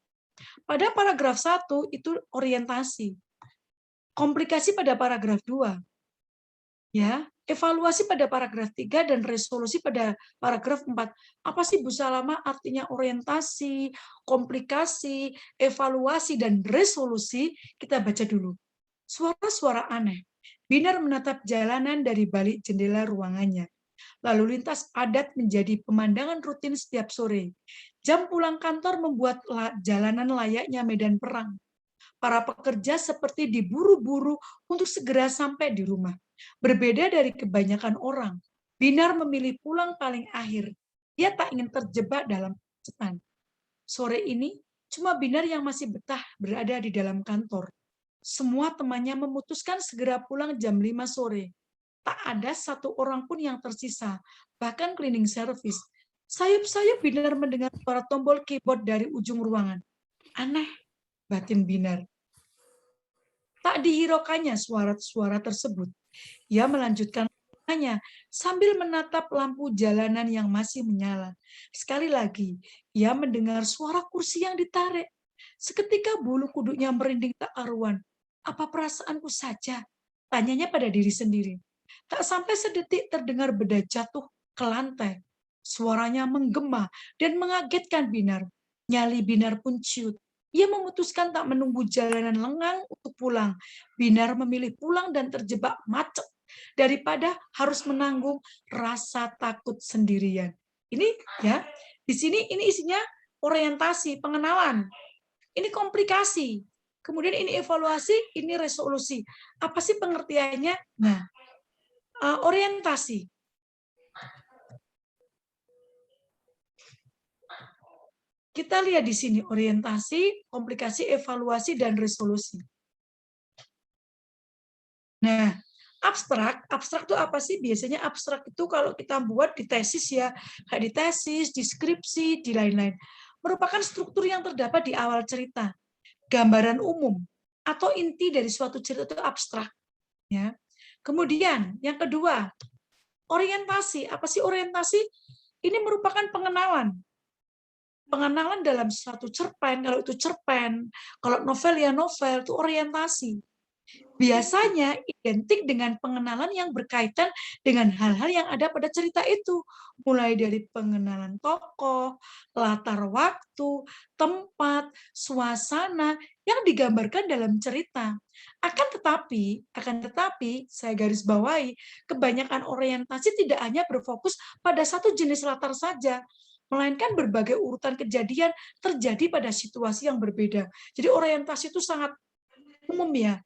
Pada paragraf 1 itu orientasi. Komplikasi pada paragraf 2. Ya, evaluasi pada paragraf 3 dan resolusi pada paragraf 4. Apa sih Bu Salama artinya orientasi, komplikasi, evaluasi, dan resolusi? Kita baca dulu. Suara-suara aneh. Binar menatap jalanan dari balik jendela ruangannya. Lalu lintas padat menjadi pemandangan rutin setiap sore. Jam pulang kantor membuat jalanan layaknya medan perang. Para pekerja seperti diburu-buru untuk segera sampai di rumah. Berbeda dari kebanyakan orang, Binar memilih pulang paling akhir. Dia tak ingin terjebak dalam kemacetan. Sore ini, cuma Binar yang masih betah berada di dalam kantor. Semua temannya memutuskan segera pulang jam 5 sore. Tak ada satu orang pun yang tersisa, bahkan cleaning service. Sayup-sayup Binar mendengar suara tombol keyboard dari ujung ruangan. Aneh, batin Binar. Tak dihiraukannya suara-suara tersebut. Ia melanjutkan hanya sambil menatap lampu jalanan yang masih menyala. Sekali lagi, ia mendengar suara kursi yang ditarik. Seketika bulu kuduknya merinding tak karuan. Apa perasaanku saja? Tanyanya pada diri sendiri. Tak sampai sedetik terdengar beda jatuh ke lantai. Suaranya menggema dan mengagetkan Binar. Nyali Binar pun ciut. Ia memutuskan tak menunggu jalanan lengang untuk pulang. Binar memilih pulang dan terjebak macet daripada harus menanggung rasa takut sendirian. Ini ya, di sini ini isinya orientasi, pengenalan. Ini komplikasi. Kemudian ini evaluasi, ini resolusi. Apa sih pengertiannya? Nah, orientasi. Kita lihat di sini orientasi, komplikasi, evaluasi, dan resolusi. Nah, abstrak itu apa sih? Biasanya abstrak itu kalau kita buat di tesis ya, kayak di tesis, di skripsi, di lain-lain. Merupakan struktur yang terdapat di awal cerita. Gambaran umum atau inti dari suatu cerita itu abstrak. Ya. Kemudian yang kedua, orientasi. Apa sih orientasi? Ini merupakan pengenalan. Pengenalan dalam suatu cerpen, kalau itu cerpen, kalau novel ya novel, itu orientasi. Biasanya identik dengan pengenalan yang berkaitan dengan hal-hal yang ada pada cerita itu. Mulai dari pengenalan tokoh, latar waktu, tempat, suasana yang digambarkan dalam cerita. Akan tetapi, saya garis bawahi, kebanyakan orientasi tidak hanya berfokus pada satu jenis latar saja, melainkan berbagai urutan kejadian terjadi pada situasi yang berbeda. Jadi orientasi itu sangat umum ya.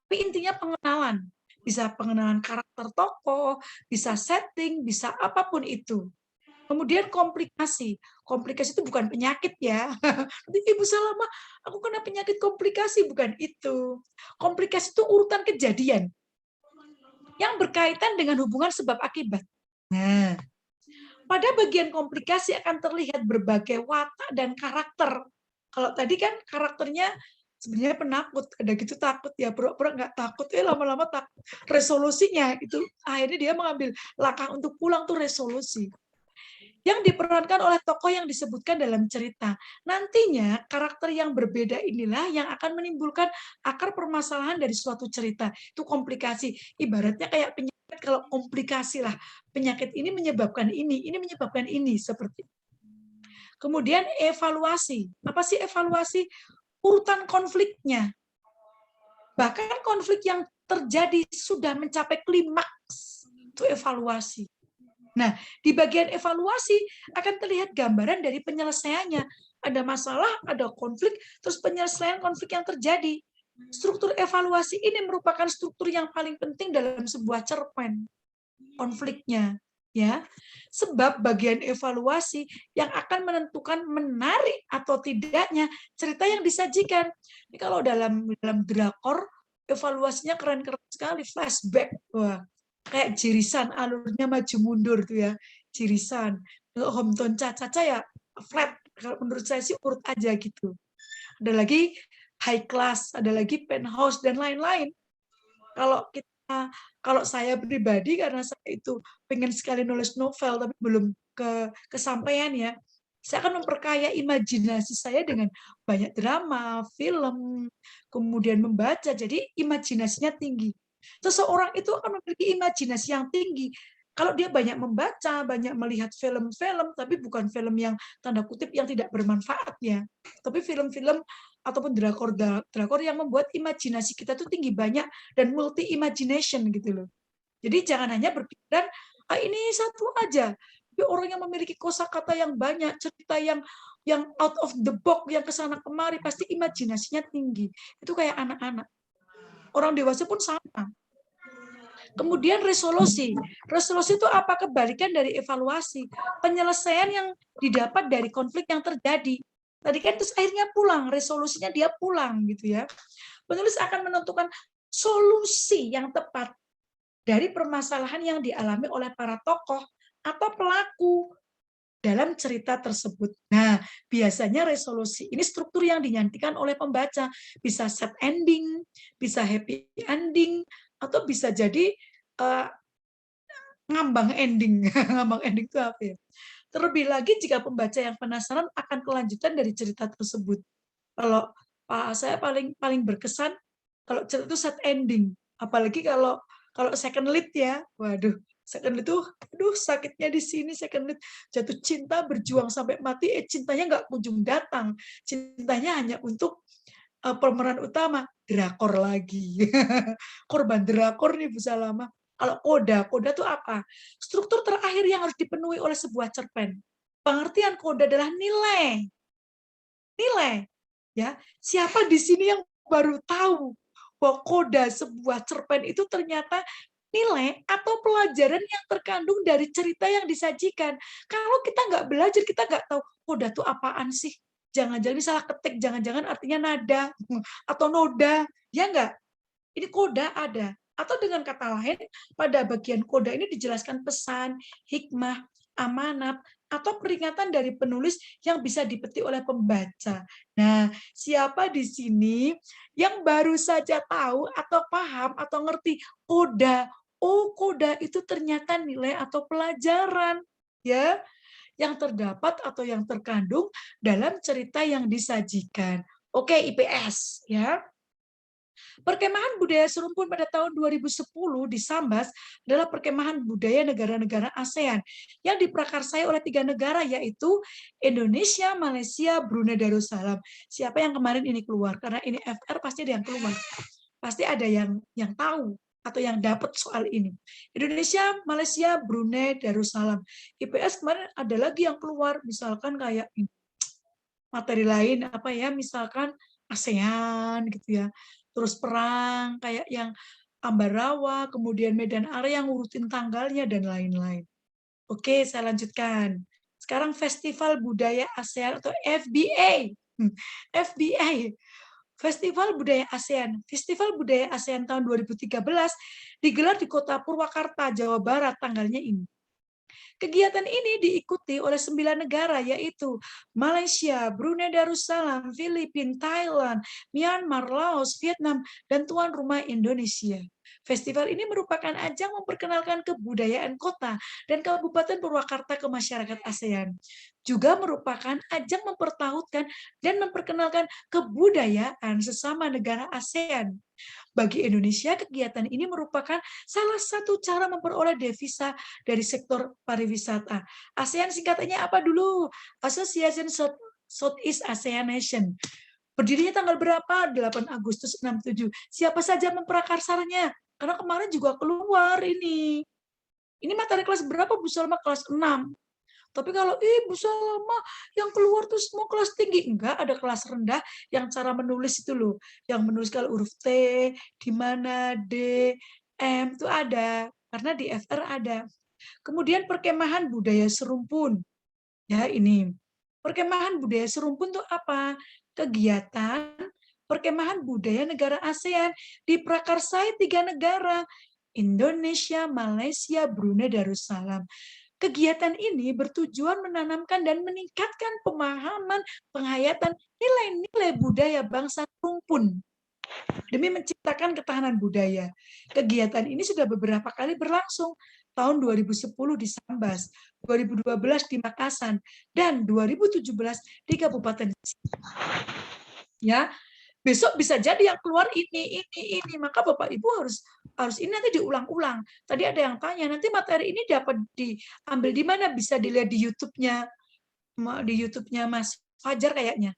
Tapi intinya pengenalan. Bisa pengenalan karakter tokoh, bisa setting, bisa apapun itu. Kemudian komplikasi. Komplikasi itu bukan penyakit ya. Nanti Ibu Salama, aku kena penyakit komplikasi. Bukan itu. Komplikasi itu urutan kejadian yang berkaitan dengan hubungan sebab akibat. Nah, pada bagian komplikasi akan terlihat berbagai watak dan karakter. Kalau tadi kan karakternya sebenarnya penakut, ada gitu takut ya, pura-pura nggak takut, lama-lama takut. Resolusinya itu akhirnya dia mengambil langkah untuk pulang tuh resolusi. Yang diperankan oleh tokoh yang disebutkan dalam cerita. Nantinya karakter yang berbeda inilah yang akan menimbulkan akar permasalahan dari suatu cerita. Itu komplikasi. Ibaratnya kayak penyakit, kalau komplikasi lah. Penyakit ini menyebabkan ini, seperti itu. Kemudian evaluasi. Apa sih evaluasi? Urutan konfliknya. Bahkan konflik yang terjadi sudah mencapai klimaks. Itu evaluasi. Nah, di bagian evaluasi akan terlihat gambaran dari penyelesaiannya. Ada masalah, ada konflik, terus penyelesaian konflik yang terjadi. Struktur evaluasi ini merupakan struktur yang paling penting dalam sebuah cerpen. Konfliknya. Ya, sebab bagian evaluasi yang akan menentukan menarik atau tidaknya cerita yang disajikan. Ini kalau dalam drakor evaluasinya keren-keren sekali, flashback, wah, kayak Jirisan, alurnya maju mundur tuh ya, Jirisan. Kalau Hometown Cha-Cha ya flat, kalau menurut saya sih urut aja gitu. Ada lagi high class, ada lagi penthouse dan lain-lain. Kalau saya pribadi, karena saya itu pengen sekali nulis novel tapi belum kesampaian ya, saya akan memperkaya imajinasi saya dengan banyak drama, film, kemudian membaca, jadi imajinasinya tinggi. Seseorang itu akan memiliki imajinasi yang tinggi kalau dia banyak membaca, banyak melihat film-film, tapi bukan film yang tanda kutip yang tidak bermanfaat ya, tapi film-film ataupun drakor yang membuat imajinasi kita tuh tinggi banyak dan multi imagination gitu loh. Jadi jangan hanya berpikiran Ini satu aja. Tapi orang yang memiliki kosakata yang banyak, cerita yang out of the box, yang kesana kemari, pasti imajinasinya tinggi. Itu kayak anak-anak. Orang dewasa pun sama. Kemudian resolusi. Resolusi itu apa? Kebalikan dari evaluasi. Penyelesaian yang didapat dari konflik yang terjadi. Tadi kan terus akhirnya pulang, resolusinya dia pulang gitu ya. Penulis akan menentukan solusi yang tepat dari permasalahan yang dialami oleh para tokoh atau pelaku dalam cerita tersebut. Nah, biasanya resolusi ini struktur yang dinyantikan oleh pembaca. Bisa sad ending, bisa happy ending, atau bisa jadi ngambang ending. Ngambang ending itu apa ya? Terlebih lagi jika pembaca yang penasaran akan kelanjutan dari cerita tersebut. Kalau saya paling berkesan kalau cerita itu sad ending. Apalagi kalau second lead ya. Waduh, second lead itu aduh sakitnya di sini. Second lead jatuh cinta, berjuang sampai mati, cintanya nggak kunjung datang. Cintanya hanya untuk pemeran utama, drakor lagi. Korban drakor nih Bu Salama. Kalau koda itu apa? Struktur terakhir yang harus dipenuhi oleh sebuah cerpen. Pengertian koda adalah nilai. Nilai. Ya, siapa di sini yang baru tahu bahwa koda sebuah cerpen itu ternyata nilai atau pelajaran yang terkandung dari cerita yang disajikan. Kalau kita nggak belajar, kita nggak tahu koda itu apaan sih. Jangan-jangan salah ketik, jangan-jangan artinya nada atau noda. Ya nggak? Ini koda ada. Atau dengan kata lain, pada bagian koda ini dijelaskan pesan, hikmah, amanat, atau peringatan dari penulis yang bisa dipetik oleh pembaca. Nah, siapa di sini yang baru saja tahu atau paham atau ngerti koda? Oh, koda itu ternyata nilai atau pelajaran, ya, yang terdapat atau yang terkandung dalam cerita yang disajikan. Oke, IPS, ya. Perkemahan budaya serumpun pada tahun 2010 di Sambas adalah perkemahan budaya negara-negara ASEAN yang diprakarsai oleh 3 negara, yaitu Indonesia, Malaysia, Brunei Darussalam. Siapa yang kemarin ini keluar? Karena ini FR pasti ada yang keluar. Pasti ada yang tahu atau yang dapat soal ini. Indonesia, Malaysia, Brunei Darussalam. IPS kemarin ada lagi yang keluar, misalkan kayak materi lain apa ya, misalkan ASEAN gitu ya. Terus perang kayak yang Ambarawa, kemudian Medan Area yang ngurutin tanggalnya dan lain-lain. Oke, saya lanjutkan. Sekarang Festival Budaya ASEAN atau FBA. FBA. Festival Budaya ASEAN. Festival Budaya ASEAN tahun 2013 digelar di Kota Purwakarta, Jawa Barat tanggalnya ini. Kegiatan ini diikuti oleh 9 negara, yaitu Malaysia, Brunei Darussalam, Filipina, Thailand, Myanmar, Laos, Vietnam, dan tuan rumah Indonesia. Festival ini merupakan ajang memperkenalkan kebudayaan kota dan Kabupaten Purwakarta ke masyarakat ASEAN. Juga merupakan ajang mempertautkan dan memperkenalkan kebudayaan sesama negara ASEAN. Bagi Indonesia, kegiatan ini merupakan salah satu cara memperoleh devisa dari sektor pariwisata. ASEAN singkatannya apa dulu? Association Southeast ASEAN Nation. Berdirinya tanggal berapa? 8 Agustus 67. Siapa saja memprakarsanya? Karena kemarin juga keluar ini. Ini materi kelas berapa, Bu Salma? Kelas 6. Tapi kalau Bu Salma yang keluar tuh semua kelas tinggi. Enggak, ada kelas rendah yang cara menulis itu loh. Yang menulis kalau huruf T, di mana D, M itu ada. Karena di FR ada. Kemudian perkemahan budaya serumpun. Ya, ini. Perkemahan budaya serumpun itu apa? Kegiatan perkemahan budaya negara ASEAN diprakarsai 3 negara. Indonesia, Malaysia, Brunei Darussalam. Kegiatan ini bertujuan menanamkan dan meningkatkan pemahaman, penghayatan nilai-nilai budaya bangsa serumpun demi menciptakan ketahanan budaya. Kegiatan ini sudah beberapa kali berlangsung. Tahun 2010 di Sambas, 2012 di Makassar, dan 2017 di Kabupaten. Ya, besok bisa jadi yang keluar ini. Maka Bapak Ibu harus ini nanti diulang-ulang. Tadi ada yang tanya, nanti materi ini dapat diambil di mana? Bisa dilihat di YouTube-nya Mas Fajar kayaknya.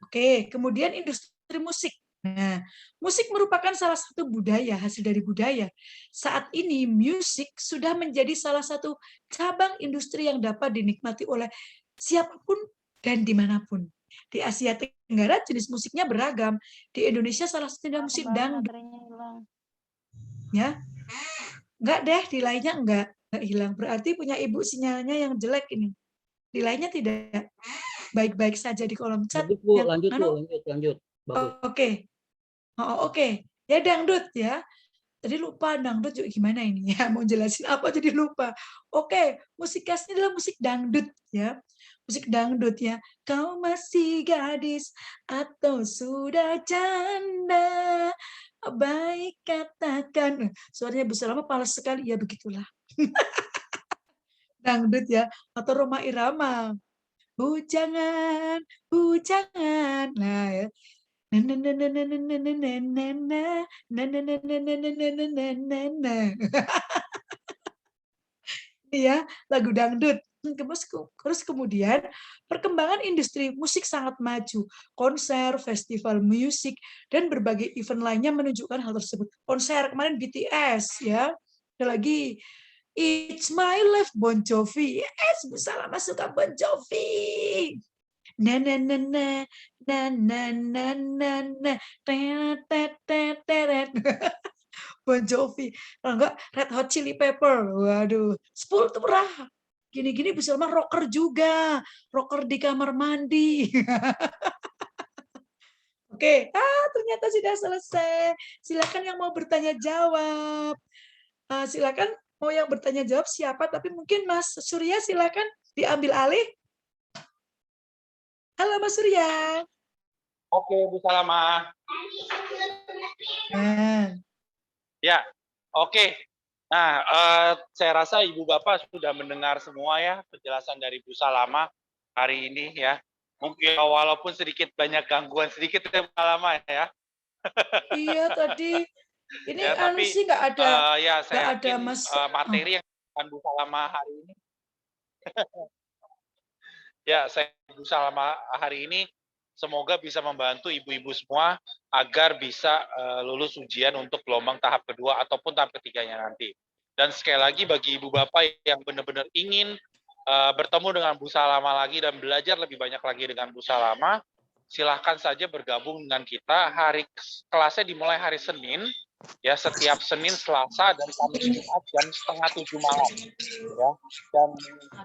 Oke, kemudian industri musik. Nah, musik merupakan salah satu budaya, hasil dari budaya. Saat ini, musik sudah menjadi salah satu cabang industri yang dapat dinikmati oleh siapapun dan dimanapun. Di Asia Tenggara, jenis musiknya beragam. Di Indonesia, salah satunya musik dangdut. Ya, enggak deh, di lainnya enggak hilang. Berarti punya ibu sinyalnya yang jelek ini. Di lainnya tidak. Baik-baik saja di kolom chat. Bagus, Bu. Lanjut, Bu. Lanjut. Bagus. Oke. Oke. Ya dangdut ya. Tadi lupa dangdut juga gimana ini ya. Mau jelasin apa jadi lupa. Oke, musik khasnya adalah musik dangdut ya. Musik dangdut ya. Kau masih gadis atau sudah janda? Baik katakan. Suaranya Bu Salama palas sekali. Ya begitulah. Dangdut ya. Atau Rhoma Irama. Bujangan, bujangan. Nah ya. Ya, lagu dangdut. Terus kemudian perkembangan industri musik sangat maju. Konser, festival musik, dan berbagai event lainnya menunjukkan hal tersebut. Konser kemarin BTS ya. Ada lagi It's My Life Bon Jovi. Yes, Bu Salama suka Bon Jovi. Na na na na na na na na na teret. Bon Jovi. Kalau enggak Red Hot Chili Pepper. Waduh, 10 tuh murah. Gini-gini bisa mah rocker juga. Rocker di kamar mandi. Oke, ternyata sudah selesai. Silakan yang mau bertanya jawab. Silakan mau yang bertanya jawab siapa, tapi mungkin Mas Surya silakan diambil alih. Halo Mas Surya. Oke, Bu Salama. Ya, oke. Nah, saya rasa Ibu Bapak sudah mendengar semua ya penjelasan dari Bu Salama hari ini ya. Mungkin walaupun sedikit banyak gangguan sedikit ya Bu Salama ya. Iya tadi ini ya, tapi sih nggak ada ya saya ada yakin materi yang akan Bu Salama hari ini ya saya Bu Salama hari ini semoga bisa membantu ibu-ibu semua agar bisa lulus ujian untuk gelombang tahap kedua ataupun tahap ketiganya nanti. Dan sekali lagi bagi ibu bapak yang benar-benar ingin bertemu dengan Bu Salama lagi dan belajar lebih banyak lagi dengan Bu Salama, silahkan saja bergabung dengan kita. Kelasnya dimulai hari Senin, ya setiap Senin, Selasa, dan Kamis Jumat jam 6:30 malam. Ya, dan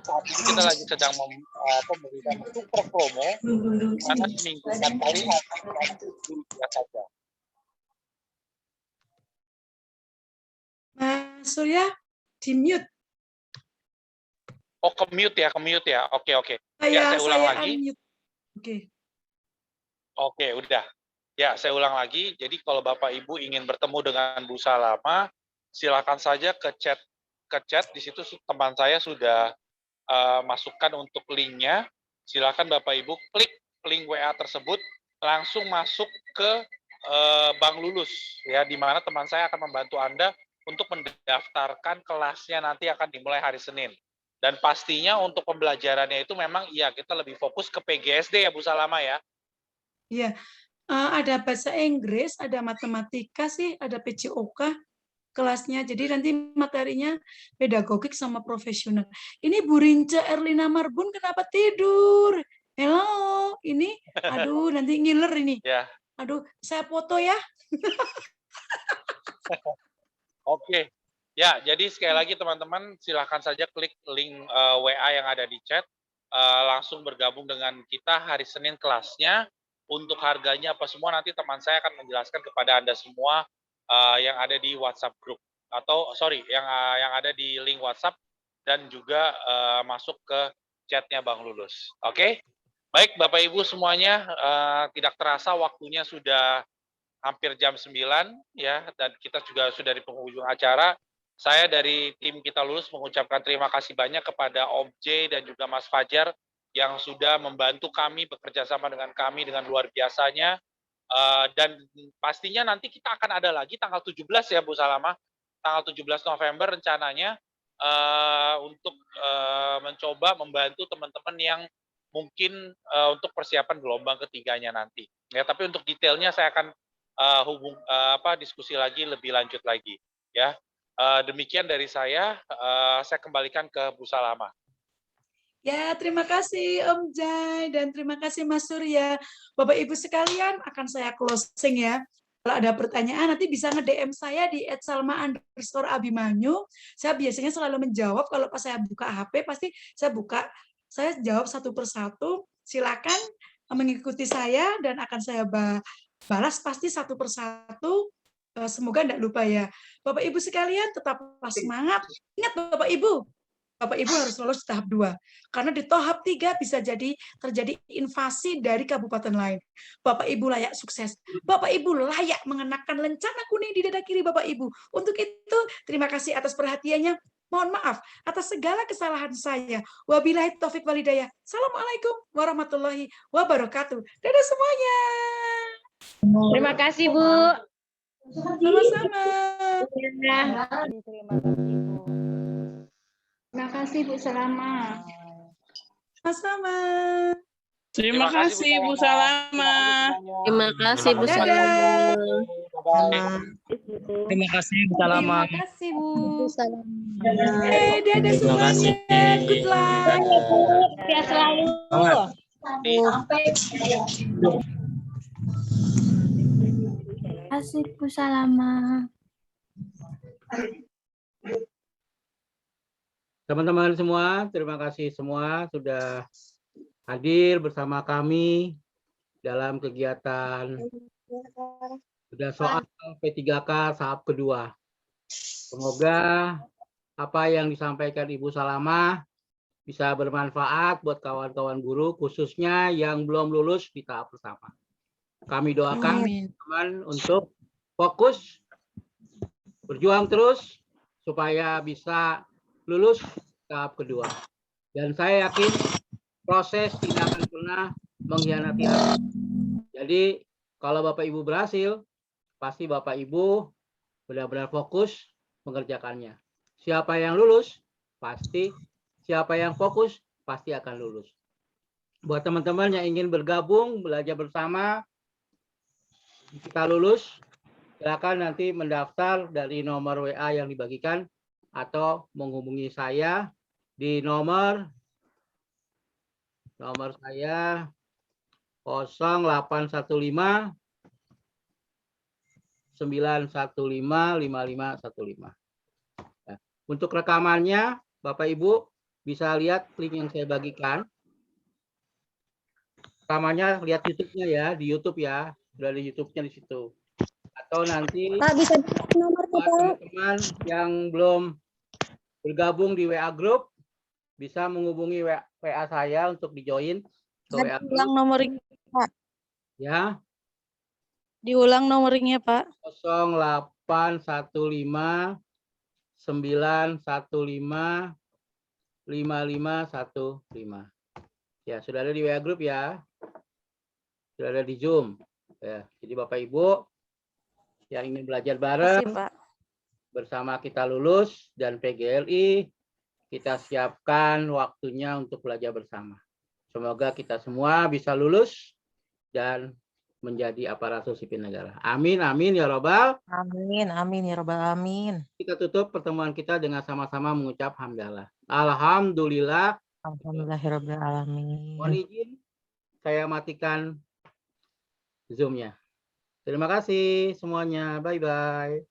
saat ini kita lagi sedang memberikan super promo, di mana seminggu 4 kali saja. Mas Surya di mute. Oh, ke mute ya. Oke. Ya, saya ulang lagi. Oke, udah. Ya, saya ulang lagi. Jadi kalau Bapak Ibu ingin bertemu dengan Bu Salama, silakan saja ke chat. Di situ teman saya sudah masukkan untuk linknya. Silakan Bapak Ibu klik link WA tersebut, langsung masuk ke Bank Lulus, ya, di mana teman saya akan membantu Anda untuk mendaftarkan kelasnya nanti akan dimulai hari Senin. Dan pastinya untuk pembelajarannya itu memang iya kita lebih fokus ke PGSD ya Bu Salama ya. Iya, ada bahasa Inggris, ada matematika sih, ada PJOK kelasnya. Jadi nanti materinya pedagogik sama profesional. Ini Bu Rinca Erlina Marbun kenapa tidur? Hello, ini, aduh nanti ngiler ini. Ya. Aduh, saya foto ya. Oke. Ya, jadi sekali lagi teman-teman silahkan saja klik link WA yang ada di chat, langsung bergabung dengan kita hari Senin kelasnya. Untuk harganya apa semua nanti teman saya akan menjelaskan kepada Anda semua yang ada di WhatsApp group atau yang ada di link WhatsApp dan juga masuk ke chatnya Bang Lulus. Oke? Baik Bapak Ibu semuanya, tidak terasa waktunya sudah hampir jam 9 ya, dan kita juga sudah di penghujung acara. Saya dari tim Kita Lulus mengucapkan terima kasih banyak kepada Om J dan juga Mas Fajar yang sudah membantu kami bekerja sama dengan kami dengan luar biasanya. Dan pastinya nanti kita akan ada lagi tanggal 17 ya Bu Salama, tanggal 17 November rencananya untuk mencoba membantu teman-teman yang mungkin untuk persiapan gelombang ketiganya nanti. Ya, tapi untuk detailnya saya akan diskusi lagi lebih lanjut lagi ya. Demikian dari saya kembalikan ke Bu Salama. Ya, terima kasih Om Jai dan terima kasih Mas Surya. Bapak Ibu sekalian, akan saya closing ya. Kalau ada pertanyaan nanti bisa nge-DM saya di @salma_abimanyu. Saya biasanya selalu menjawab kalau pas saya buka HP pasti saya jawab satu persatu. Silakan mengikuti saya dan akan saya balas pasti satu persatu. Semoga tidak lupa ya. Bapak Ibu sekalian tetaplah semangat. Ingat Bapak Ibu harus lolos tahap 2. Karena di tahap 3 bisa terjadi invasi dari kabupaten lain. Bapak Ibu layak sukses. Bapak Ibu layak mengenakan lencana kuning di dada kiri Bapak Ibu. Untuk itu, terima kasih atas perhatiannya. Mohon maaf atas segala kesalahan saya. Wabillahi taufik walhidayah. Assalamualaikum warahmatullahi wabarakatuh. Dadah semuanya. Terima kasih, Bu. Sama-sama. Terima kasih, Bu. Terima kasih Bu Salama. Sama-sama. Terima kasih Bu Salama. Terima kasih, Bu Salama. Terima kasih Bu Salama. Terima kasih Bu Salama. Dadah semuanya. Good luck. Sehat selalu. Terima kasih Bu Salama. Teman-teman semua, terima kasih semua sudah hadir bersama kami dalam kegiatan sudah soal P3K tahap kedua. Semoga apa yang disampaikan Ibu Salama bisa bermanfaat buat kawan-kawan guru, khususnya yang belum lulus di tahap pertama. Kami doakan teman-teman untuk fokus, berjuang terus supaya bisa lulus tahap kedua. Dan saya yakin proses tidak akan pernah mengkhianati hati. Jadi kalau Bapak Ibu berhasil, pasti Bapak Ibu benar-benar fokus mengerjakannya. Siapa yang lulus, siapa yang fokus, pasti akan lulus. Buat teman-teman yang ingin bergabung, belajar bersama, kita lulus, silakan nanti mendaftar dari nomor WA yang dibagikan atau menghubungi saya di nomor saya 0815 915 5515. Nah, untuk rekamannya Bapak Ibu bisa lihat link yang saya bagikan. Rekamannya lihat YouTube-nya ya, di YouTube ya. Sudah di YouTube-nya di situ. Atau nanti Pak bisa nomor teman-teman yang belum bergabung di WA Group bisa menghubungi WA saya untuk di-join ke WA Group. Diulang nomornya, Pak. Ya. Diulang nomornya, Pak. 0815 915 5515. Ya, sudah ada di WA Group ya. Sudah ada di Zoom. Ya, jadi Bapak Ibu yang ingin belajar bareng bersama kita lulus dan PGLI, kita siapkan waktunya untuk belajar bersama. Semoga kita semua bisa lulus dan menjadi aparatur sipil negara. Amin, amin ya Robbal. Amin, amin ya Robbal alamin. Kita tutup pertemuan kita dengan sama-sama mengucap hamdalah. Alhamdulillah. Alhamdulillahirabbil alamin. Mohon izin saya matikan Zoom-nya. Terima kasih semuanya. Bye-bye.